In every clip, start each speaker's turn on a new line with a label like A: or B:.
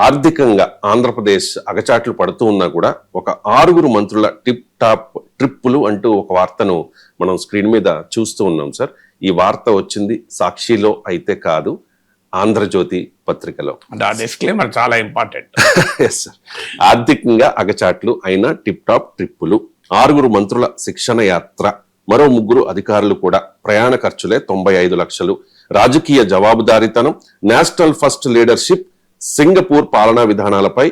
A: ఆర్థికంగా ఆంధ్రప్రదేశ్ అగచాట్లు పడుతూ ఉన్నా కూడా ఒక 6 మంత్రుల టిప్ టాప్ ట్రిప్పులు అంటూ ఒక వార్తను మనం స్క్రీన్ మీద చూస్తూ ఉన్నాం సార్. ఈ వార్త వచ్చింది సాక్షిలో అయితే కాదు, ఆంధ్రజ్యోతి పత్రికలో.
B: డిస్క్లైమర్ చాలా ఇంపార్టెంట్.
A: Yes sir. ఆర్థికంగా అగచాట్లు అయిన టిప్ టాప్ ట్రిప్పులు, 6 మంత్రుల శిక్షణ యాత్ర, మరో 3 అధికారులు కూడా ప్రయాణ ఖర్చులే 95 లక్షలు, రాజకీయ జవాబుదారీతనం, నేషనల్ ఫస్ట్ లీడర్షిప్, సింగపూర్ పాలనా విధానాలపై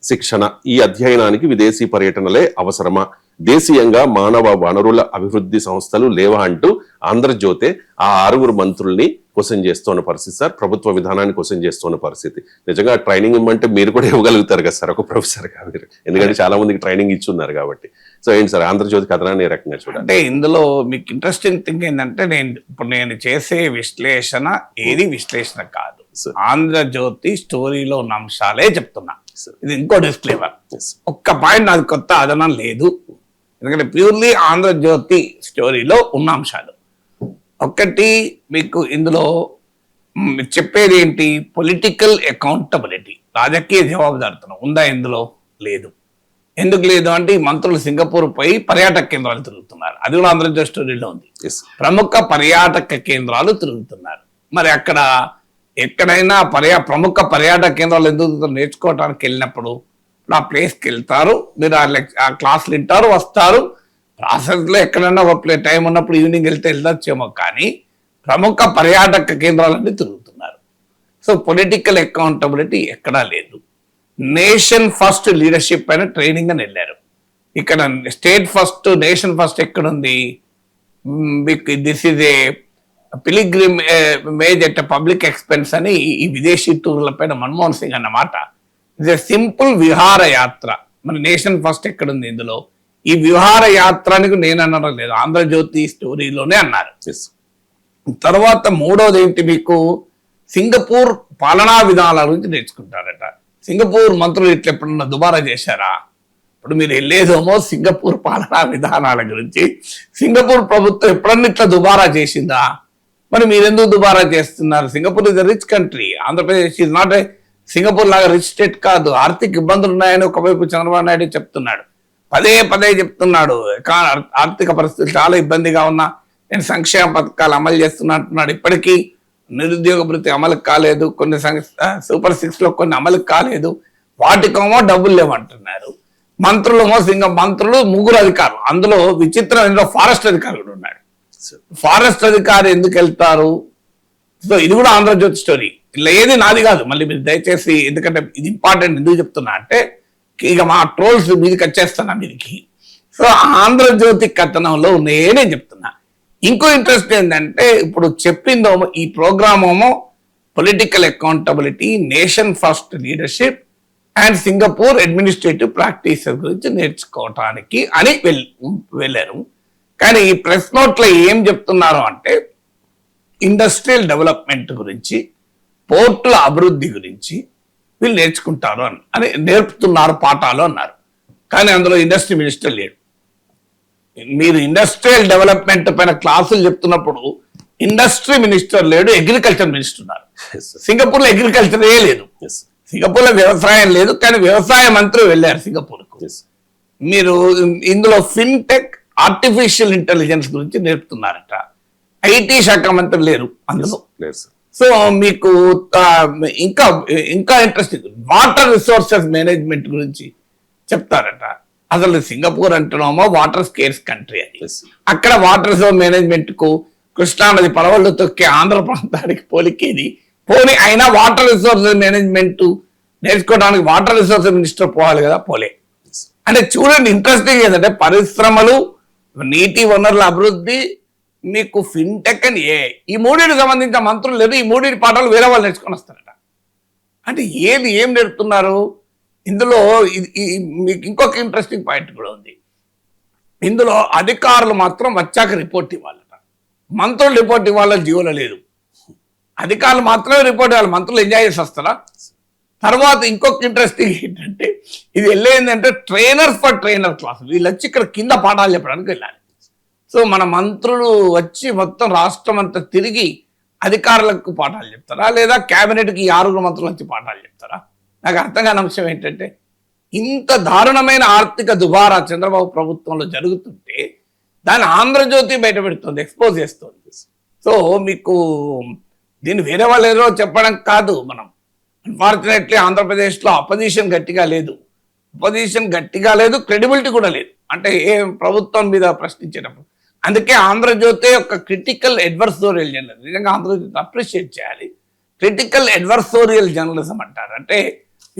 A: శిక్షణ. ఈ అధ్యయనానికి విదేశీ పర్యటనలే అవసరమా, దేశీయంగా మానవ వనరుల అభివృద్ధి సంస్థలు లేవా అంటూ ఆంధ్రజ్యోతి ఆ 6 మంత్రుల్ని క్వశ్చన్ చేస్తున్న పరిస్థితి సార్. ప్రభుత్వ విధానాన్ని క్వశ్చన్ చేస్తున్న పరిస్థితి. నిజంగా ట్రైనింగ్ ఇవ్వమంటే మీరు కూడా ఇవ్వగలుగుతారు కదా సార్, ఒక ప్రొఫెసర్ గా మీరు, ఎందుకంటే చాలా మందికి ట్రైనింగ్ ఇచ్చున్నారు కాబట్టి. సో ఏంటి సార్ ఆంధ్రజ్యోతి కథనాన్ని ఏ రకంగా చూడండి?
B: అంటే ఇందులో మీకు ఇంట్రెస్టింగ్ థింగ్ ఏంటంటే, నేను చేసే విశ్లేషణ ఏది విశ్లేషణ కాదు, ఆంధ్రజ్యోతి స్టోరీలో ఉన్న అంశాలే చెప్తున్నా. ఇది ఇంకో డిస్క్లైమర్. ఒక్క పాయింట్ నాకు కొత్త అదనం లేదు, ఎందుకంటే ప్యూర్లీ ఆంధ్రజ్యోతి స్టోరీలో ఉన్న అంశాలు. ఒకటి మీకు ఇందులో చెప్పేది ఏంటి, పొలిటికల్ అకౌంటబిలిటీ, రాజకీయ జవాబుదారితనం ఉందా ఇందులో? లేదు. ఎందుకు లేదు అంటే, ఈ మంత్రులు సింగపూర్ పోయి పర్యాటక కేంద్రాలు తిరుగుతున్నారు, అది కూడా ఆంధ్రజ్యోతి స్టోరీలో ఉంది. ప్రముఖ పర్యాటక కేంద్రాలు తిరుగుతున్నారు. మరి అక్కడ ఎక్కడైనా ప్రముఖ పర్యాటక కేంద్రాలు ఎందుకు నేర్చుకోవడానికి వెళ్ళినప్పుడు ఆ ప్లేస్కి వెళ్తారు, మీరు ఆ క్లాసులు వింటారు, వస్తారు. ప్రాసెస్లో ఎక్కడైనా ఒక టైం ఉన్నప్పుడు ఈవినింగ్ వెళ్ళొచ్చేమో, కానీ ప్రముఖ పర్యాటక కేంద్రాలన్నీ తిరుగుతున్నారు. సో పొలిటికల్ అకౌంటబిలిటీ ఎక్కడా లేదు. నేషన్ ఫస్ట్ లీడర్షిప్ పైన ట్రైనింగ్ అని వెళ్ళారు. ఇక్కడ స్టేట్ ఫస్ట్, నేషన్ ఫస్ట్ ఎక్కడుంది? This is a pilgrimage at public expense అని ఈ విదేశీ టూర్ల పైన మన్మోహన్ సింగ్ అన్నమాట. ఇది సింపుల్ విహారయాత్ర. మన నేషన్ ఫస్ట్ ఎక్కడుంది ఇందులో? ఈ విహారయాత్రానికి నేను అనడం లేదు, ఆంధ్రజ్యోతి స్టోరీలోనే అన్నారు. తర్వాత మూడోది ఏంటి, మీకు సింగపూర్ పాలనా విధానాల గురించి నేర్చుకుంటారట. సింగపూర్ మంత్రులు ఇట్లా ఎప్పుడన్నా దుబారా చేశారా? ఇప్పుడు మీరు వెళ్ళేదేమో సింగపూర్ పాలనా విధానాల గురించి. సింగపూర్ ప్రభుత్వం ఎప్పుడన్నా ఇట్లా దుబారా చేసిందా? మరి మీరెందుకు దుబారా చేస్తున్నారు? Singapore is rich country, Andhra Pradesh is not a Singapore లాగా రిచ్ స్టేట్ కాదు. ఆర్థిక ఇబ్బందులు ఉన్నాయని ఒకవైపు చంద్రబాబు నాయుడు చెప్తున్నాడు, పదే చెప్తున్నాడు. ఆర్థిక పరిస్థితులు చాలా ఇబ్బందిగా ఉన్నా నేను సంక్షేమ పథకాలు అమలు చేస్తున్నా అంటున్నాడు. ఇప్పటికీ నిరుద్యోగ భృతి అమలు కాలేదు, కొన్ని సూపర్ 6 లో కొన్ని అమలు కాలేదు, వాటికేమో డబ్బులు లేవంటున్నారు. మంత్రులేమో మంత్రులు 3 అధికారులు, అందులో విచిత్రమైన ఫారెస్ట్ అధికారి కూడా ఉన్నాడు. ఫారెస్ట్ అధికారి ఎందుకు వెళ్తారు? సో ఇది కూడా ఆంధ్రజ్యోతి స్టోరీ. ఇలా ఏది నాది కాదు, మళ్ళీ మీరు దయచేసి, ఎందుకంటే ఇది ఇంపార్టెంట్. ఎందుకు చెప్తున్నా అంటే, ఇక మా ట్రోల్స్ మీదకి వచ్చేస్తున్నా మీదికి. సో ఆంధ్రజ్యోతి కథనంలో నేనే చెప్తున్నా. ఇంకో ఇంట్రెస్ట్ ఏంటంటే, ఇప్పుడు చెప్పిందేమో ఈ ప్రోగ్రామ్ ఏమో political accountability, nation first leadership and Singapore administrative practices గురించి నేర్చుకోవటానికి అని వెళ్ళారు. కానీ ఈ ప్రెస్ నోట్లో ఏం చెప్తున్నారు అంటే, ఇండస్ట్రియల్ డెవలప్మెంట్ గురించి, పోర్టుల అభివృద్ధి గురించి వీళ్ళు నేర్చుకుంటారు అని నేర్పుతున్నారు పాఠాలు అన్నారు. కానీ అందులో ఇండస్ట్రీ మినిస్టర్ లేడు. మీరు ఇండస్ట్రియల్ డెవలప్మెంట్ పైన క్లాసులు చెప్తున్నప్పుడు ఇండస్ట్రీ మినిస్టర్ లేడు, అగ్రికల్చర్ మినిస్టర్ ఉన్నారు. సింగపూర్లో అగ్రికల్చరే లేదు, సింగపూర్లో వ్యవసాయం లేదు, కానీ వ్యవసాయ మంత్రి వెళ్ళారు సింగపూర్కు. మీరు ఇందులో ఫిన్టెక్, ఆర్టిఫిషియల్ ఇంటెలిజెన్స్ గురించి నేర్పుతున్నారట. ఐటీ శాఖ మంత్రి లేరు అందులో. సో మీకు ఇంకా ఇంట్రెస్టింగ్, వాటర్ రిసోర్సెస్ మేనేజ్మెంట్ గురించి చెప్తారట. అసలు సింగపూర్ అంటున్నామో వాటర్ స్కేర్స్ కంట్రీ అది. అక్కడ వాటర్ రిసోర్స్ మేనేజ్మెంట్ కు కృష్ణానది పడవళ్ళు తొక్కే ఆంధ్ర ప్రాంతానికి పోలికేది. పోనీ అయినా వాటర్ రిసోర్సెస్ మేనేజ్మెంట్ నేర్చుకోవడానికి వాటర్ రిసోర్సెస్ మినిస్టర్ పోవాలి కదా, పోలే. అంటే చూడండి, ఇంట్రెస్టింగ్ ఏంటంటే, పరిశ్రమలు, నీటి వనరుల అభివృద్ధి, మీకు ఫిన్టెక్ అని ఈ 3కి సంబంధించిన మంత్రులు లేదు. ఈ 3 పాఠాలు వేరే వాళ్ళు నేర్చుకొని వస్తారట. అంటే ఏం నేర్పుతున్నారు ఇందులో? మీకు ఇంకొక ఇంట్రెస్టింగ్ పాయింట్ కూడా ఉంది. ఇందులో అధికారులు మాత్రం వచ్చాక రిపోర్ట్ ఇవ్వాలట, మంత్రులు రిపోర్ట్ ఇవ్వాలని జీవోలో లేదు. అధికారులు మాత్రమే రిపోర్ట్ ఇవ్వాలి, మంత్రులు ఎంజాయ్ చేసి వస్తారా? తర్వాత ఇంకొక ఇంట్రెస్టింగ్ ఏంటంటే, ఇది వెళ్ళేందంటే ట్రైనర్స్ ఫర్ ట్రైనర్ క్లాస్. వీళ్ళు వచ్చి ఇక్కడ కింద పాఠాలు చెప్పడానికి వెళ్ళాలి. సో మన మంత్రులు వచ్చి మొత్తం రాష్ట్రం అంతా తిరిగి అధికారులకు పాఠాలు చెప్తారా, లేదా కేబినెట్కి 6 మంత్రులు వచ్చి పాఠాలు చెప్తారా? నాకు అర్థం కాని అంశం ఏంటంటే ఇంత దారుణమైన ఆర్థిక దుబారా చంద్రబాబు ప్రభుత్వంలో జరుగుతుంటే దాన్ని ఆంధ్రజ్యోతి బయట పెడుతుంది, ఎక్స్పోజ్ చేస్తుంది. సో మీకు దీన్ని వేరే వాళ్ళు ఏదో చెప్పడం కాదు. మనం అన్ఫార్చునేట్లీ ఆంధ్రప్రదేశ్లో అపోజిషన్ గట్టిగా లేదు, క్రెడిబిలిటీ కూడా లేదు. అంటే ఏ ప్రభుత్వం మీద ప్రశ్నించేటప్పుడు అందుకే ఆంధ్రజ్యోతి ఒక క్రిటికల్ అడ్వర్సోరియల్ జర్నలిజం, నిజంగా ఆంధ్రజ్యోతి అప్రిషియేట్ చేయాలి. క్రిటికల్ అడ్వర్సోరియల్ జర్నలిజం అంటారు, అంటే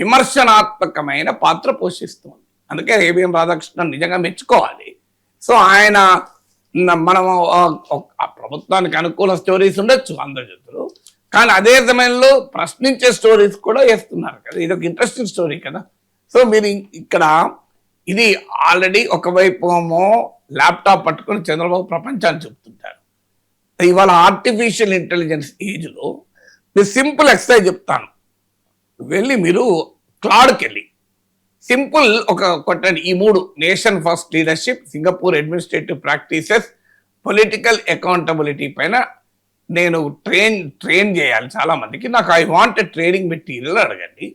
B: విమర్శనాత్మకమైన పాత్ర పోషిస్తుంది. అందుకే ఏబిఎం రాధాకృష్ణన్ నిజంగా మెచ్చుకోవాలి. సో ఆయన మనం ప్రభుత్వానికి అనుకూల స్టోరీస్ ఉండొచ్చు ఆంధ్రజ్యోతిలో, కానీ అదే సమయంలో ప్రశ్నించే స్టోరీస్ కూడా వేస్తున్నారు కదా. ఇది ఒక ఇంట్రెస్టింగ్ స్టోరీ కదా. సో మీరు ఇక్కడ ఇది ఆల్రెడీ ఒకవైపు ఏమో ల్యాప్టాప్ పట్టుకొని చంద్రబాబు ప్రపంచాన్ని చెప్తుంటారు. ఇవాళ ఆర్టిఫిషియల్ ఇంటెలిజెన్స్ ఏజ్లో మీరు సింపుల్ ఎక్సర్సైజ్ చెప్తాను, వెళ్ళి మీరు క్లాడ్కి వెళ్ళి సింపుల్ ఒక కొట్టండి ఈ 3 nation first leadership, Singapore administrative practices, political accountability పైన నేను ట్రైన్ చేయాలి చాలా మందికి. నాకు ఐ వాంట్ ట్రైనింగ్ మెటీరియల్ అడగండి.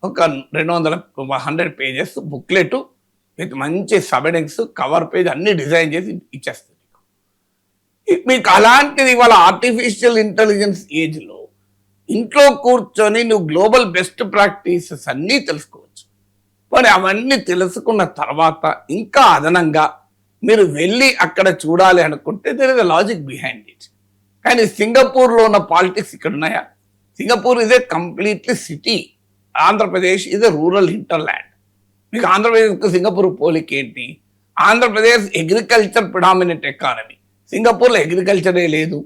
B: ఒక 100 పేజెస్ బుక్లెట్ విత్ మంచి సబెడింగ్స్, కవర్ పేజ్ అన్ని డిజైన్ చేసి ఇచ్చేస్తుంది మీకు. అలాంటిది ఇవాళ ఆర్టిఫిషియల్ ఇంటెలిజెన్స్ ఏజ్లో ఇంట్లో కూర్చొని నువ్వు గ్లోబల్ బెస్ట్ ప్రాక్టీసెస్ అన్నీ తెలుసుకోవచ్చు. మరి అవన్నీ తెలుసుకున్న తర్వాత ఇంకా అదనంగా మీరు వెళ్ళి అక్కడ చూడాలి అనుకుంటే there is a logic behind it. కానీ సింగపూర్లో ఉన్న పాలిటిక్స్ ఇక్కడ ఉన్నాయా? Singapore is a completely city, Andhra Pradesh is a rural hinterland. మీకు ఆంధ్రప్రదేశ్కు సింగపూర్ పోలిక ఏంటి? ఆంధ్రప్రదేశ్ అగ్రికల్చర్ ప్రిడామినెంట్ ఎకానమీ, సింగపూర్లో అగ్రికల్చరే లేదు.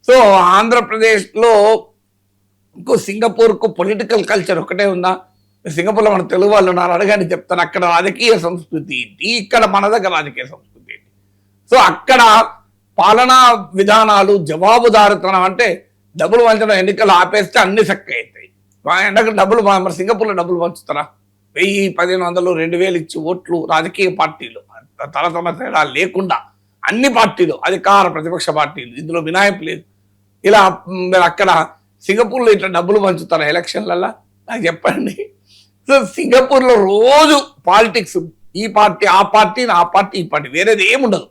B: సో ఆంధ్రప్రదేశ్లో సింగపూర్కు పొలిటికల్ కల్చర్ ఒకటే ఉందా? సింగపూర్లో మన తెలుగు వాళ్ళు ఉన్నారు, అడగని చెప్తారు. అక్కడ రాజకీయ సంస్కృతి ఏంటి, ఇక్కడ మన దగ్గర రాజకీయ సంస్కృతి ఏంటి? సో అక్కడ పాలనా విధానాలు, జవాబుదారుతనం, అంటే డబ్బులు పంచడం, ఎన్నికలు ఆపేస్తే అన్ని చక్క అవుతాయి. ఎండకు డబ్బులు మరి సింగపూర్లో డబ్బులు పంచుతారా? 1000, 1500, 2000 ఇచ్చి ఓట్లు రాజకీయ పార్టీలు తరతమ తేడా లేకుండా అన్ని పార్టీలు, అధికార ప్రతిపక్ష పార్టీలు, ఇందులో మినహాయింపు లేదు. ఇలా మీరు అక్కడ సింగపూర్లో ఇట్లా డబ్బులు పంచుతారా ఎలక్షన్లల్లో? నాకు చెప్పండి. సో సింగపూర్లో రోజు పాలిటిక్స్, ఈ పార్టీ ఆ పార్టీ, ఆ పార్టీ ఈ పార్టీ, వేరేది ఏముండదు,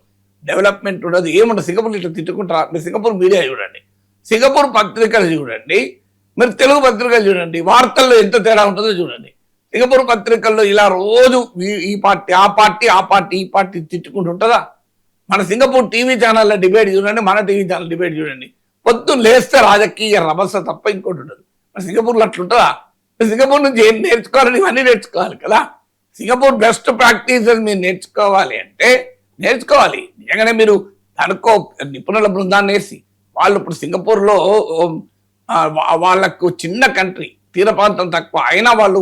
B: డెవలప్మెంట్ ఉండదు, ఏముండదు. సింగపూర్లో ఇట్లా తిట్టుకుంటారా? మీరు సింగపూర్ మీడియా చూడండి, సింగపూర్ పత్రికలు చూడండి, మీరు తెలుగు పత్రికలు చూడండి, వార్తల్లో ఎంత తేడా ఉంటుందో చూడండి. సింగపూర్ పత్రికల్లో ఇలా రోజు ఈ పార్టీ ఆ పార్టీ, ఆ పార్టీ ఈ పార్టీ తిట్టుకుంటూ ఉంటుందా? మన సింగపూర్ టీవీ ఛానల్లో డిబేట్ చూడండి, మన టీవీ ఛానల్ డిబేట్ చూడండి, పొద్దున్న లేస్తే రాజకీయ రభస తప్ప ఇంకోటి ఉండదు. మన సింగపూర్లో అట్లుంటుందా? సింగపూర్ నుంచి ఏం నేర్చుకోవాలని ఇవన్నీ నేర్చుకోవాలి కదా. సింగపూర్ బెస్ట్ ప్రాక్టీసెస్ మీరు నేర్చుకోవాలి అంటే నేర్చుకోవాలి. నిజంగానే మీరు అనుకో నిపుణుల బృందాన్ని వేసి వాళ్ళు ఇప్పుడు సింగపూర్లో వాళ్ళకు చిన్న కంట్రీ, తీర ప్రాంతం తక్కువ, అయినా వాళ్ళు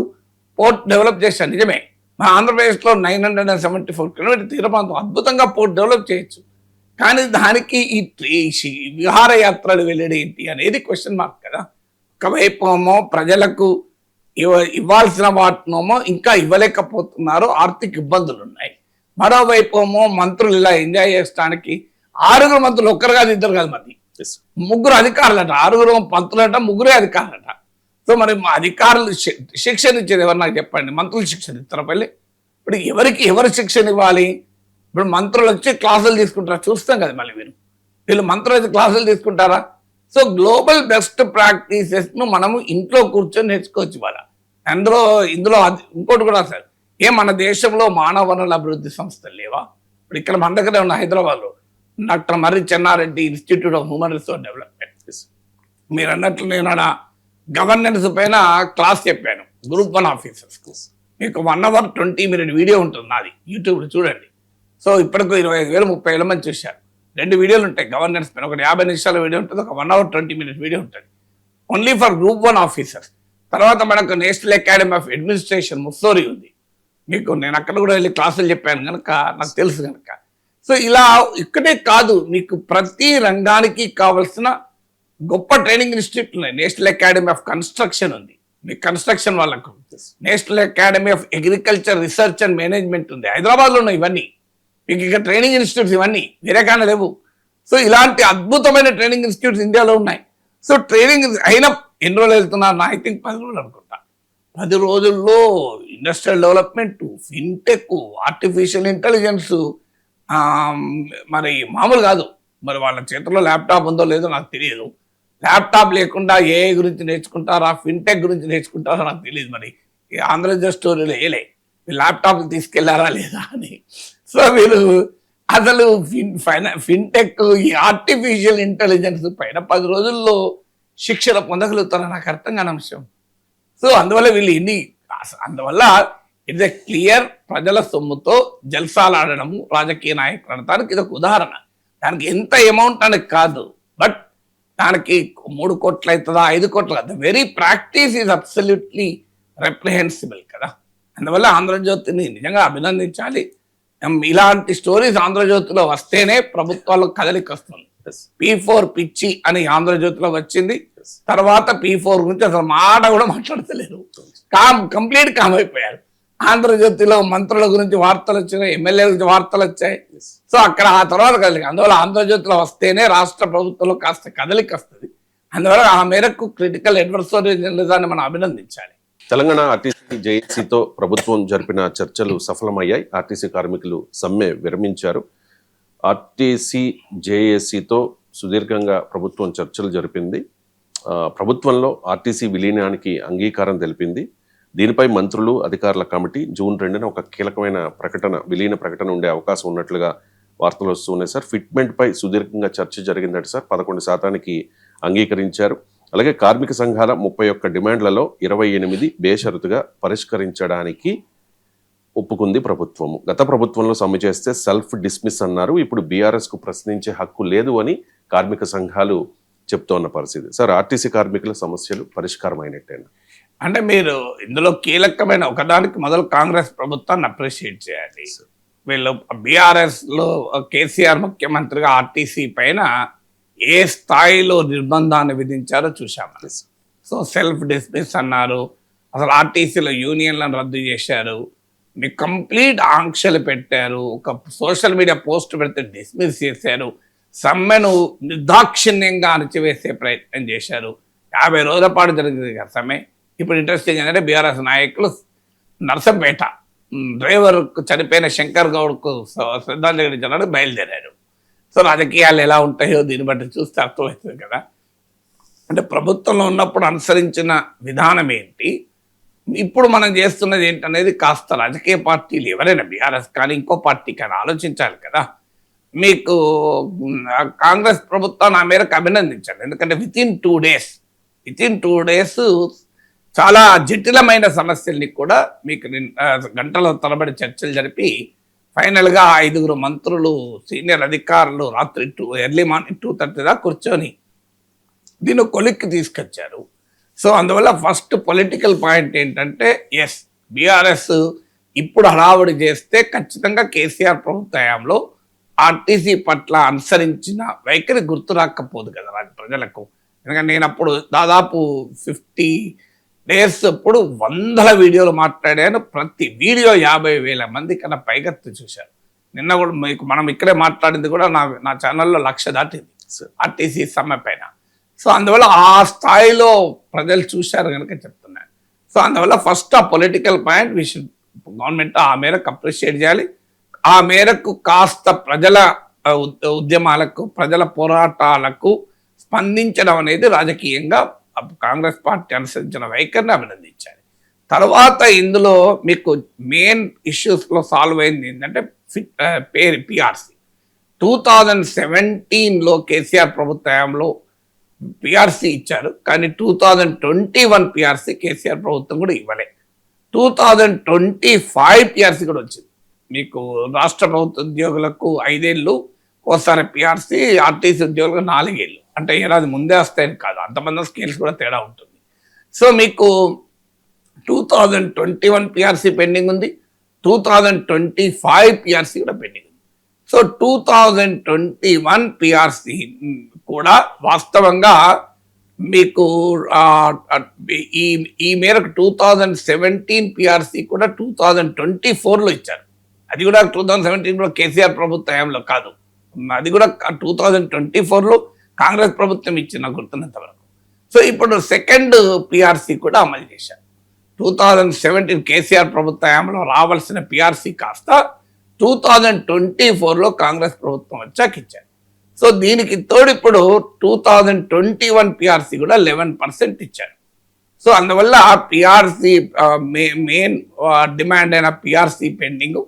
B: పోర్ట్ డెవలప్ చేశారు. నిజమే, మా ఆంధ్రప్రదేశ్లో 974 కిలోమీటర్ తీర ప్రాంతం, అద్భుతంగా పోర్ట్ డెవలప్ చేయొచ్చు. కానీ దానికి ఈ విహారయాత్రలు వెళ్ళడం ఏంటి అనేది క్వశ్చన్ మార్క్ కదా. ఒకవైపు ఏమో ప్రజలకు ఇవ్వాల్సిన వాటినేమో ఇంకా ఇవ్వలేకపోతున్నారు, ఆర్థిక ఇబ్బందులు ఉన్నాయి. మరోవైపు ఏమో మంత్రులు ఇలా ఎంజాయ్ చేయడానికి 6 మంత్రులు, ఒక్కరు కాదు, 2 కాదు, మరి 3 అధికారులట, 6 మంత్రులట, 3 అధికారులట. సో మరి అధికారులు శిక్షణ ఇచ్చేది ఎవరు నాకు చెప్పండి? మంత్రులు శిక్షణ ఇస్తారా? పల్లె ఇప్పుడు ఎవరు శిక్షణ ఇవ్వాలి? ఇప్పుడు మంత్రులు వచ్చి క్లాసులు తీసుకుంటారా? చూస్తాం కదా మళ్ళీ వీళ్ళు మంత్రులు అయితే క్లాసులు తీసుకుంటారా? సో గ్లోబల్ బెస్ట్ ప్రాక్టీసెస్ను మనము ఇంట్లో కూర్చొని నేర్చుకోవచ్చు. ఇవాళ ఇందులో ఇంకోటి కూడా సార్, మన దేశంలో మానవ వనరుల అభివృద్ధి సంస్థలు లేవా? ఇప్పుడు ఇక్కడ మన దగ్గర ఉన్న హైదరాబాద్లో doctor Marri Chennareddy institute of human resource development. మీరు అన్నట్లు నేను గవర్నెన్స్ పైన క్లాస్ చెప్పాను గ్రూప్ 1 ఆఫీసర్స్కు. మీకు 1 hour 20 minute వీడియో ఉంటుంది నాది, యూట్యూబ్లో చూడండి. సో ఇప్పటికు 25,000 30,000 మంది చూశారు. 2 వీడియోలు ఉంటాయి గవర్నెన్స్ పైన, ఒకటి 50 నిమిషాల వీడియో ఉంటుంది, ఒక 1 hour 20 minute వీడియో ఉంటుంది, ఓన్లీ ఫర్ గ్రూప్ 1 ఆఫీసర్స్. తర్వాత మనకు national academy of administration Mussoorie ఉంది, మీకు నేను అక్కడ కూడా వెళ్ళి క్లాసులు చెప్పాను కనుక నాకు తెలుసు కనుక. సో ఇలా ఇక్కడే కాదు, మీకు ప్రతి రంగానికి కావలసిన గొప్ప ట్రైనింగ్ ఇన్స్టిట్యూట్ ఉన్నాయి. నేషనల్ అకాడమీ ఆఫ్ కన్స్ట్రక్షన్ ఉంది, మీకు కన్స్ట్రక్షన్ వాళ్ళకు. National academy of agriculture research and management ఉంది, హైదరాబాద్లో ఉన్నాయి. ఇవన్నీ మీకు ఇక్కడ ట్రైనింగ్ ఇన్స్టిట్యూట్స్ ఇవన్నీ వేరే కానీ లేవు. సో ఇలాంటి అద్భుతమైన ట్రైనింగ్ ఇన్స్టిట్యూట్స్ ఇండియాలో ఉన్నాయి. సో ట్రైనింగ్ అయినా ఎన్ని రోజులు వెళ్తున్నారు? ఐ థింక్ 10 రోజులు అనుకుంటా. 10 రోజుల్లో industrial development, fintech, artificial intelligence, మరి మామూలు కాదు. మరి వాళ్ళ చేతిలో ల్యాప్టాప్ ఉందో లేదో నాకు తెలియదు. ల్యాప్టాప్ లేకుండా ఏఐ గురించి నేర్చుకుంటారా, ఫిన్టెక్ గురించి నేర్చుకుంటారా నాకు తెలియదు. మరి ఈ ఆంధ్రజ్యోతి స్టోరీలో ఏలే ల్యాప్టాప్ తీసుకెళ్లారా లేదా అని. సో వీళ్ళు అసలు ఫిన్టెక్, ఈ ఆర్టిఫిషియల్ ఇంటెలిజెన్స్ పైన 10 రోజుల్లో శిక్షణ పొందగలుగుతారా నాకు అర్థం కాని అంశం. సో అందువల్ల వీళ్ళు అందువల్ల ఇట్స్ ఎ క్లియర్ ప్రజల సొమ్ముతో జల్సాలు ఆడడము రాజకీయ నాయకులు అనడానికి ఇది ఒక ఉదాహరణ. దానికి ఎంత అమౌంట్ అనేది కాదు, బట్ దానికి 3 కోట్లు అవుతుందా 5 కోట్లు కదా. వెరీ ప్రాక్టీస్ ఈజ్ అబ్సల్యూట్లీ రెప్రిహెన్సిబుల్ కదా. అందువల్ల ఆంధ్రజ్యోతిని నిజంగా అభినందించాలి. ఇలాంటి స్టోరీస్ ఆంధ్రజ్యోతిలో వస్తేనే ప్రభుత్వాలకు కదలిక వస్తుంది. P4 పిచ్చి అని ఆంధ్రజ్యోతిలో వచ్చింది. తర్వాత P4 గురించి అసలు మాట కూడా మాట్లాడతలేరు. కంప్లీట్ కామ్ అయిపోయారు. ఆంధ్రజ్యోతిలో మంత్రుల గురించి వార్తలు వచ్చినాయి, ఎమ్మెల్యేల గురించి వార్తలు వచ్చాయి. సో అక్కడ ఆ తర్వాత కదలిక. అందువల్ల ఆంధ్రజ్యోతిలో వస్తేనే రాష్ట్ర ప్రభుత్వంలో కాస్త కదలిక వస్తుంది. అందువల్ల ఆ మేరకు క్రిటికల్ అడ్వర్సరీ జర్నలిజాన్ని మనం అభినందించాలి.
A: తెలంగాణ ఆర్టీసీ జేఏసీతో ప్రభుత్వం జరిపిన చర్చలు సఫలమయ్యాయి. ఆర్టీసీ కార్మికులు సమ్మె విరమించారు. ఆర్టీసీ జేఏసీతో సుదీర్ఘంగా ప్రభుత్వం చర్చలు జరిపింది. ప్రభుత్వంలో ఆర్టీసీ విలీనానికి అంగీకారం తెలిపింది. దీనిపై మంత్రులు, అధికారుల కమిటీ జూన్ 2న ఒక కీలకమైన విలీన ప్రకటన ఉండే అవకాశం ఉన్నట్లుగా వార్తలు వస్తున్నాయి సార్. ఫిట్మెంట్ పై సుదీర్ఘంగా చర్చ జరిగిందట సార్. 11% అంగీకరించారు. అలాగే కార్మిక సంఘాల 31 డిమాండ్లలో 28 బేషరతుగా పరిష్కరించడానికి ఒప్పుకుంది ప్రభుత్వము. గత ప్రభుత్వంలో సమ్మె చేస్తే సెల్ఫ్ డిస్మిస్ అన్నారు. ఇప్పుడు బీఆర్ఎస్ కు ప్రశ్నించే హక్కు లేదు అని కార్మిక సంఘాలు చెప్తోన్న పరిస్థితి. సార్, ఆర్టీసీ కార్మికుల సమస్యలు పరిష్కారం అయినట్టేనా?
B: అంటే మీరు ఇందులో కీలకమైన ఒకదానికి మొదలు కాంగ్రెస్ ప్రభుత్వాన్ని అప్రిషియేట్ చేయాలి. వీళ్ళు బీఆర్ఎస్ లో కేసీఆర్ ముఖ్యమంత్రిగా ఆర్టీసీ పైన ఏ స్థాయిలో నిర్బంధాన్ని విధించారో చూశాము. సో సెల్ఫ్ డిస్మిస్ అన్నారు, అసలు ఆర్టీసీలో యూనియన్లను రద్దు చేశారు, మీకు కంప్లీట్ ఆంక్షలు పెట్టారు, ఒక సోషల్ మీడియా పోస్ట్ పెడితే డిస్మిస్ చేశారు, సమ్మెను నిర్దాక్షిణ్యంగా అణచివేసే ప్రయత్నం చేశారు. 50 రోజుల పాటు జరిగింది కదా సమ్మె. ఇప్పుడు ఇంట్రెస్టింగ్ ఏంటంటే బీఆర్ఎస్ నాయకులు నర్సంపేట డ్రైవర్ చనిపోయిన శంకర్ గౌడ్కు శ్రద్ధాంజలి ఘటించడానికి బయలుదేరారు. సో రాజకీయాలు ఎలా ఉంటాయో దీన్ని బట్టి చూస్తే అర్థమవుతుంది కదా. అంటే ప్రభుత్వంలో ఉన్నప్పుడు అనుసరించిన విధానం ఏంటి, ఇప్పుడు మనం చేస్తున్నది ఏంటనేది కాస్త రాజకీయ పార్టీలు ఎవరైనా బీఆర్ఎస్ కానీ ఇంకో పార్టీ కానీ ఆలోచించాలి కదా. మీకు కాంగ్రెస్ ప్రభుత్వాన్ని ఆ మేరకు అభినందించాలి. ఎందుకంటే వితిన్ టూ డేస్ చాలా జటిలమైన సమస్యల్ని కూడా మీకు గంటల తరబడి చర్చలు జరిపి ఫైనల్గా 5 మంత్రులు, సీనియర్ అధికారులు రాత్రి ఎర్లీ మార్నింగ్ 2:30 దాకా కూర్చొని దీన్ని కొలిక్కి తీసుకొచ్చారు. సో అందువల్ల ఫస్ట్ పొలిటికల్ పాయింట్ ఏంటంటే ఎస్, బీఆర్ఎస్ ఇప్పుడు హడావుడి చేస్తే ఖచ్చితంగా కేసీఆర్ ప్రభుత్వ హయాంలో ఆర్టీసీ పట్ల అనుసరించిన వైఖరి గుర్తు రాకపోదు కదా ప్రజలకు. ఎందుకంటే నేను అప్పుడు దాదాపు 50 డేస్ అప్పుడు 100 వీడియోలు మాట్లాడాను. ప్రతి వీడియో 50,000 మంది కన్నా పైగా చూశారు. నిన్న కూడా మనం ఇక్కడే మాట్లాడింది కూడా నా ఛానల్లో 1,00,000 దాటింది ఆర్టీసీ సమ్మె పైన. సో అందువల్ల ఆ స్థాయిలో ప్రజలు చూశారు కనుక చెప్తున్నాను. సో అందువల్ల ఫస్ట్ ఆ పొలిటికల్ పాయింట్ గవర్నమెంట్ ఆ మేరకు అప్రిషియేట్ చేయాలి. ఆ మేరకు కాస్త ప్రజల ఉద్యమాలకు, ప్రజల పోరాటాలకు స్పందించడం అనేది రాజకీయంగా కాంగ్రెస్ పార్టీ అనుసరించిన వైఖరిని అభినందించాలి. తర్వాత ఇందులో మీకు మెయిన్ ఇష్యూస్లో సాల్వ్ అయింది ఏంటంటే పిఆర్సీ. 2017లో కేసీఆర్ ప్రభుత్వంలో పిఆర్సీ ఇచ్చారు, కానీ 2021 పిఆర్సీ కేసీఆర్ ప్రభుత్వం కూడా ఇవ్వలే. 2025 పిఆర్సీ కూడా వచ్చింది. మీకు రాష్ట్ర ప్రభుత్వ ఉద్యోగులకు 5 ఏళ్ళు ఒకసారి పిఆర్సీ, ఆర్టీసీ ఉద్యోగులకు 4 ఏళ్ళు. అంటే ఏడాది ముందే వస్తాయని కాదు, అంతమంది స్కేల్స్ కూడా తేడా ఉంటుంది. సో మీకు 2021 పిఆర్సీ పెండింగ్ ఉంది, 2025 పిఆర్సీ కూడా పెండింగ్ ఉంది. సో 2021 పిఆర్సీ కూడా వాస్తవంగా మీకు ఈ మేరకు 2017 పిఆర్సీ కూడా 2024లో ఇచ్చారు. అది కూడా 2017లో కేసీఆర్ ప్రభుత్వ హయాంలో కాదు, అది కూడా 2024లో కాంగ్రెస్ ప్రభుత్వం ఇచ్చిన గుర్తున్నంత వరకు. సో ఇప్పుడు సెకండ్ పిఆర్సీ కూడా అమలు చేశారు. 2017 కేసీఆర్ ప్రభుత్వ హయాంలో రావాల్సిన పిఆర్సీ కాస్త 2024లో కాంగ్రెస్ ప్రభుత్వం వచ్చాక ఇచ్చారు. సో దీనికి తోడు ఇప్పుడు 2021 పిఆర్సీ కూడా 11% ఇచ్చారు. సో అందువల్ల పిఆర్సీ మెయిన్ డిమాండ్ అయిన పిఆర్సీ పెండింగ్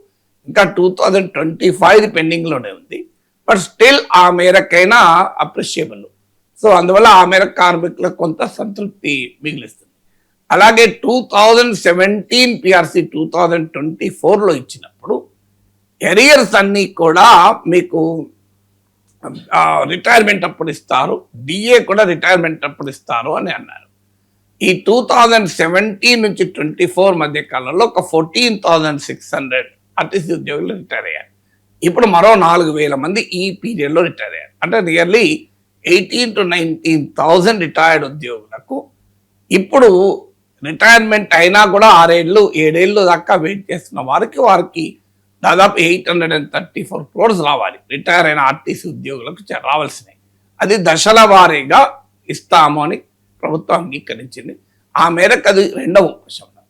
B: ఇంకా 2025 పెండింగ్లోనే ఉంది. బట్ స్టిల్ ఆ మేరకైనా అప్రిషియబుల్. సో అందువల్ల ఆ మేర కార్మికులకు కొంత సంతృప్తి మిగిలిస్తుంది. అలాగే 2017 పిఆర్సీ 2024లో ఇచ్చినప్పుడు ఎరియర్స్ అన్నీ కూడా మీకు రిటైర్మెంట్ అప్పుడు ఇస్తారు, డిఏ కూడా రిటైర్మెంట్ అప్పుడు ఇస్తారు అని అన్నారు. ఈ 2017 నుంచి 24 మధ్య కాలంలో ఒక 14,600 ఆర్టీసీ ఉద్యోగులు రిటైర్ అయ్యారు. ఇప్పుడు మరో 4,000 మంది ఈ పీరియడ్లో రిటైర్ అయ్యారు. అంటే నియర్లీ 18,000 to 19,000 రిటైర్డ్ ఉద్యోగులకు ఇప్పుడు రిటైర్మెంట్ అయినా కూడా 6 ఏళ్ళు దాకా వెయిట్ చేస్తున్న వారికి దాదాపు 834 crores రావాలి. రిటైర్ అయిన ఆర్టీసీ ఉద్యోగులకు రావాల్సినవి. అది దశల వారీగా ఇస్తాము అని ప్రభుత్వం అంగీకరించింది. ఆ మేరకు అది రెండవ ఉపశమనం.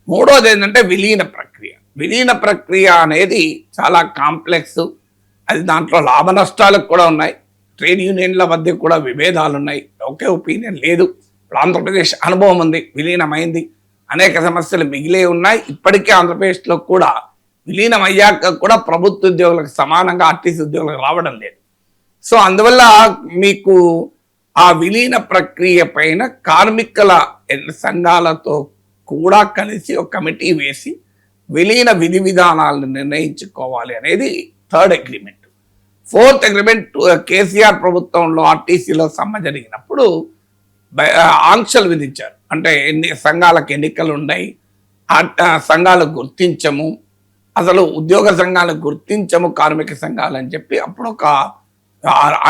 B: మూడోది ఏంటంటే విలీన ప్రక్రియ. విలీన ప్రక్రియ అనేది చాలా కాంప్లెక్స్. అది దాంట్లో లాభ నష్టాలకు కూడా ఉన్నాయి. ట్రేడ్ యూనియన్ల మధ్య కూడా విభేదాలు ఉన్నాయి. ఒకే ఒపీనియన్ లేదు. ఇప్పుడు ఆంధ్రప్రదేశ్ అనుభవం ఉంది, విలీనమైంది, అనేక సమస్యలు మిగిలే ఉన్నాయి. ఇప్పటికే ఆంధ్రప్రదేశ్లో కూడా విలీనం అయ్యాక కూడా ప్రభుత్వ ఉద్యోగులకు సమానంగా ఆర్టీసీ ఉద్యోగులకు రావడం లేదు. సో అందువల్ల మీకు ఆ విలీన ప్రక్రియ పైన కార్మికుల సంఘాలతో కూడా కలిసి ఒక కమిటీ వేసి విలీన విధి విధానాలను నిర్ణయించుకోవాలి అనేది third agreement. Fourth agreement KCR ప్రభుత్వంలో ఆర్టీసీలో సమ్మె జరిగినప్పుడు ఆంక్షలు విధించారు. అంటే సంఘాలకు ఎన్నికలు ఉన్నాయి, సంఘాలు గుర్తించము, అసలు ఉద్యోగ సంఘాలు గుర్తించము కార్మిక సంఘాలు అని చెప్పి అప్పుడు ఒక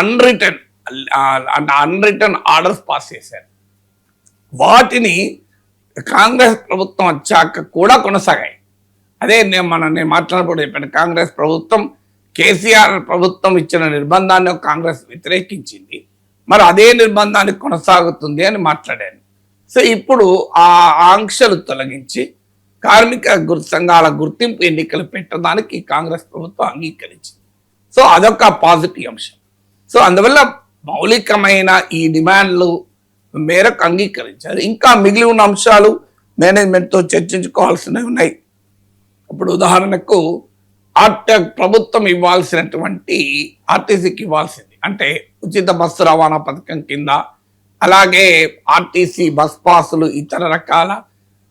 B: అన్రిటన్ ఆర్డర్స్ పాస్ చేశారు. వాటిని కాంగ్రెస్ ప్రభుత్వం వచ్చాక కూడా కొనసాగాయి. అదే నేను మాట్లాడినప్పుడు చెప్పాను, కాంగ్రెస్ ప్రభుత్వం కేసీఆర్ ప్రభుత్వం ఇచ్చిన నిర్బంధాన్ని కాంగ్రెస్ వ్యతిరేకించింది, మరి అదే నిర్బంధాన్ని కొనసాగుతుంది అని మాట్లాడాను. సో ఇప్పుడు ఆ ఆంక్షలు తొలగించి కార్మిక సంఘాల గుర్తింపు ఎన్నికలు పెట్టడానికి కాంగ్రెస్ ప్రభుత్వం అంగీకరించింది. సో అదొక పాజిటివ్ అంశం. సో అందువల్ల మౌలికమైన ఈ డిమాండ్లు మేరకు అంగీకరించారు. ఇంకా మిగిలి ఉన్న అంశాలు మేనేజ్మెంట్తో చర్చించుకోవాల్సినవి ఉన్నాయి. ఇప్పుడు ఉదాహరణకు ప్రభుత్వం ఇవ్వాల్సినటువంటి ఆర్టీసీకి ఇవ్వాల్సింది అంటే ఉచిత బస్సు రవాణా పథకం కింద, అలాగే ఆర్టీసీ బస్ పాసులు, ఇతర రకాల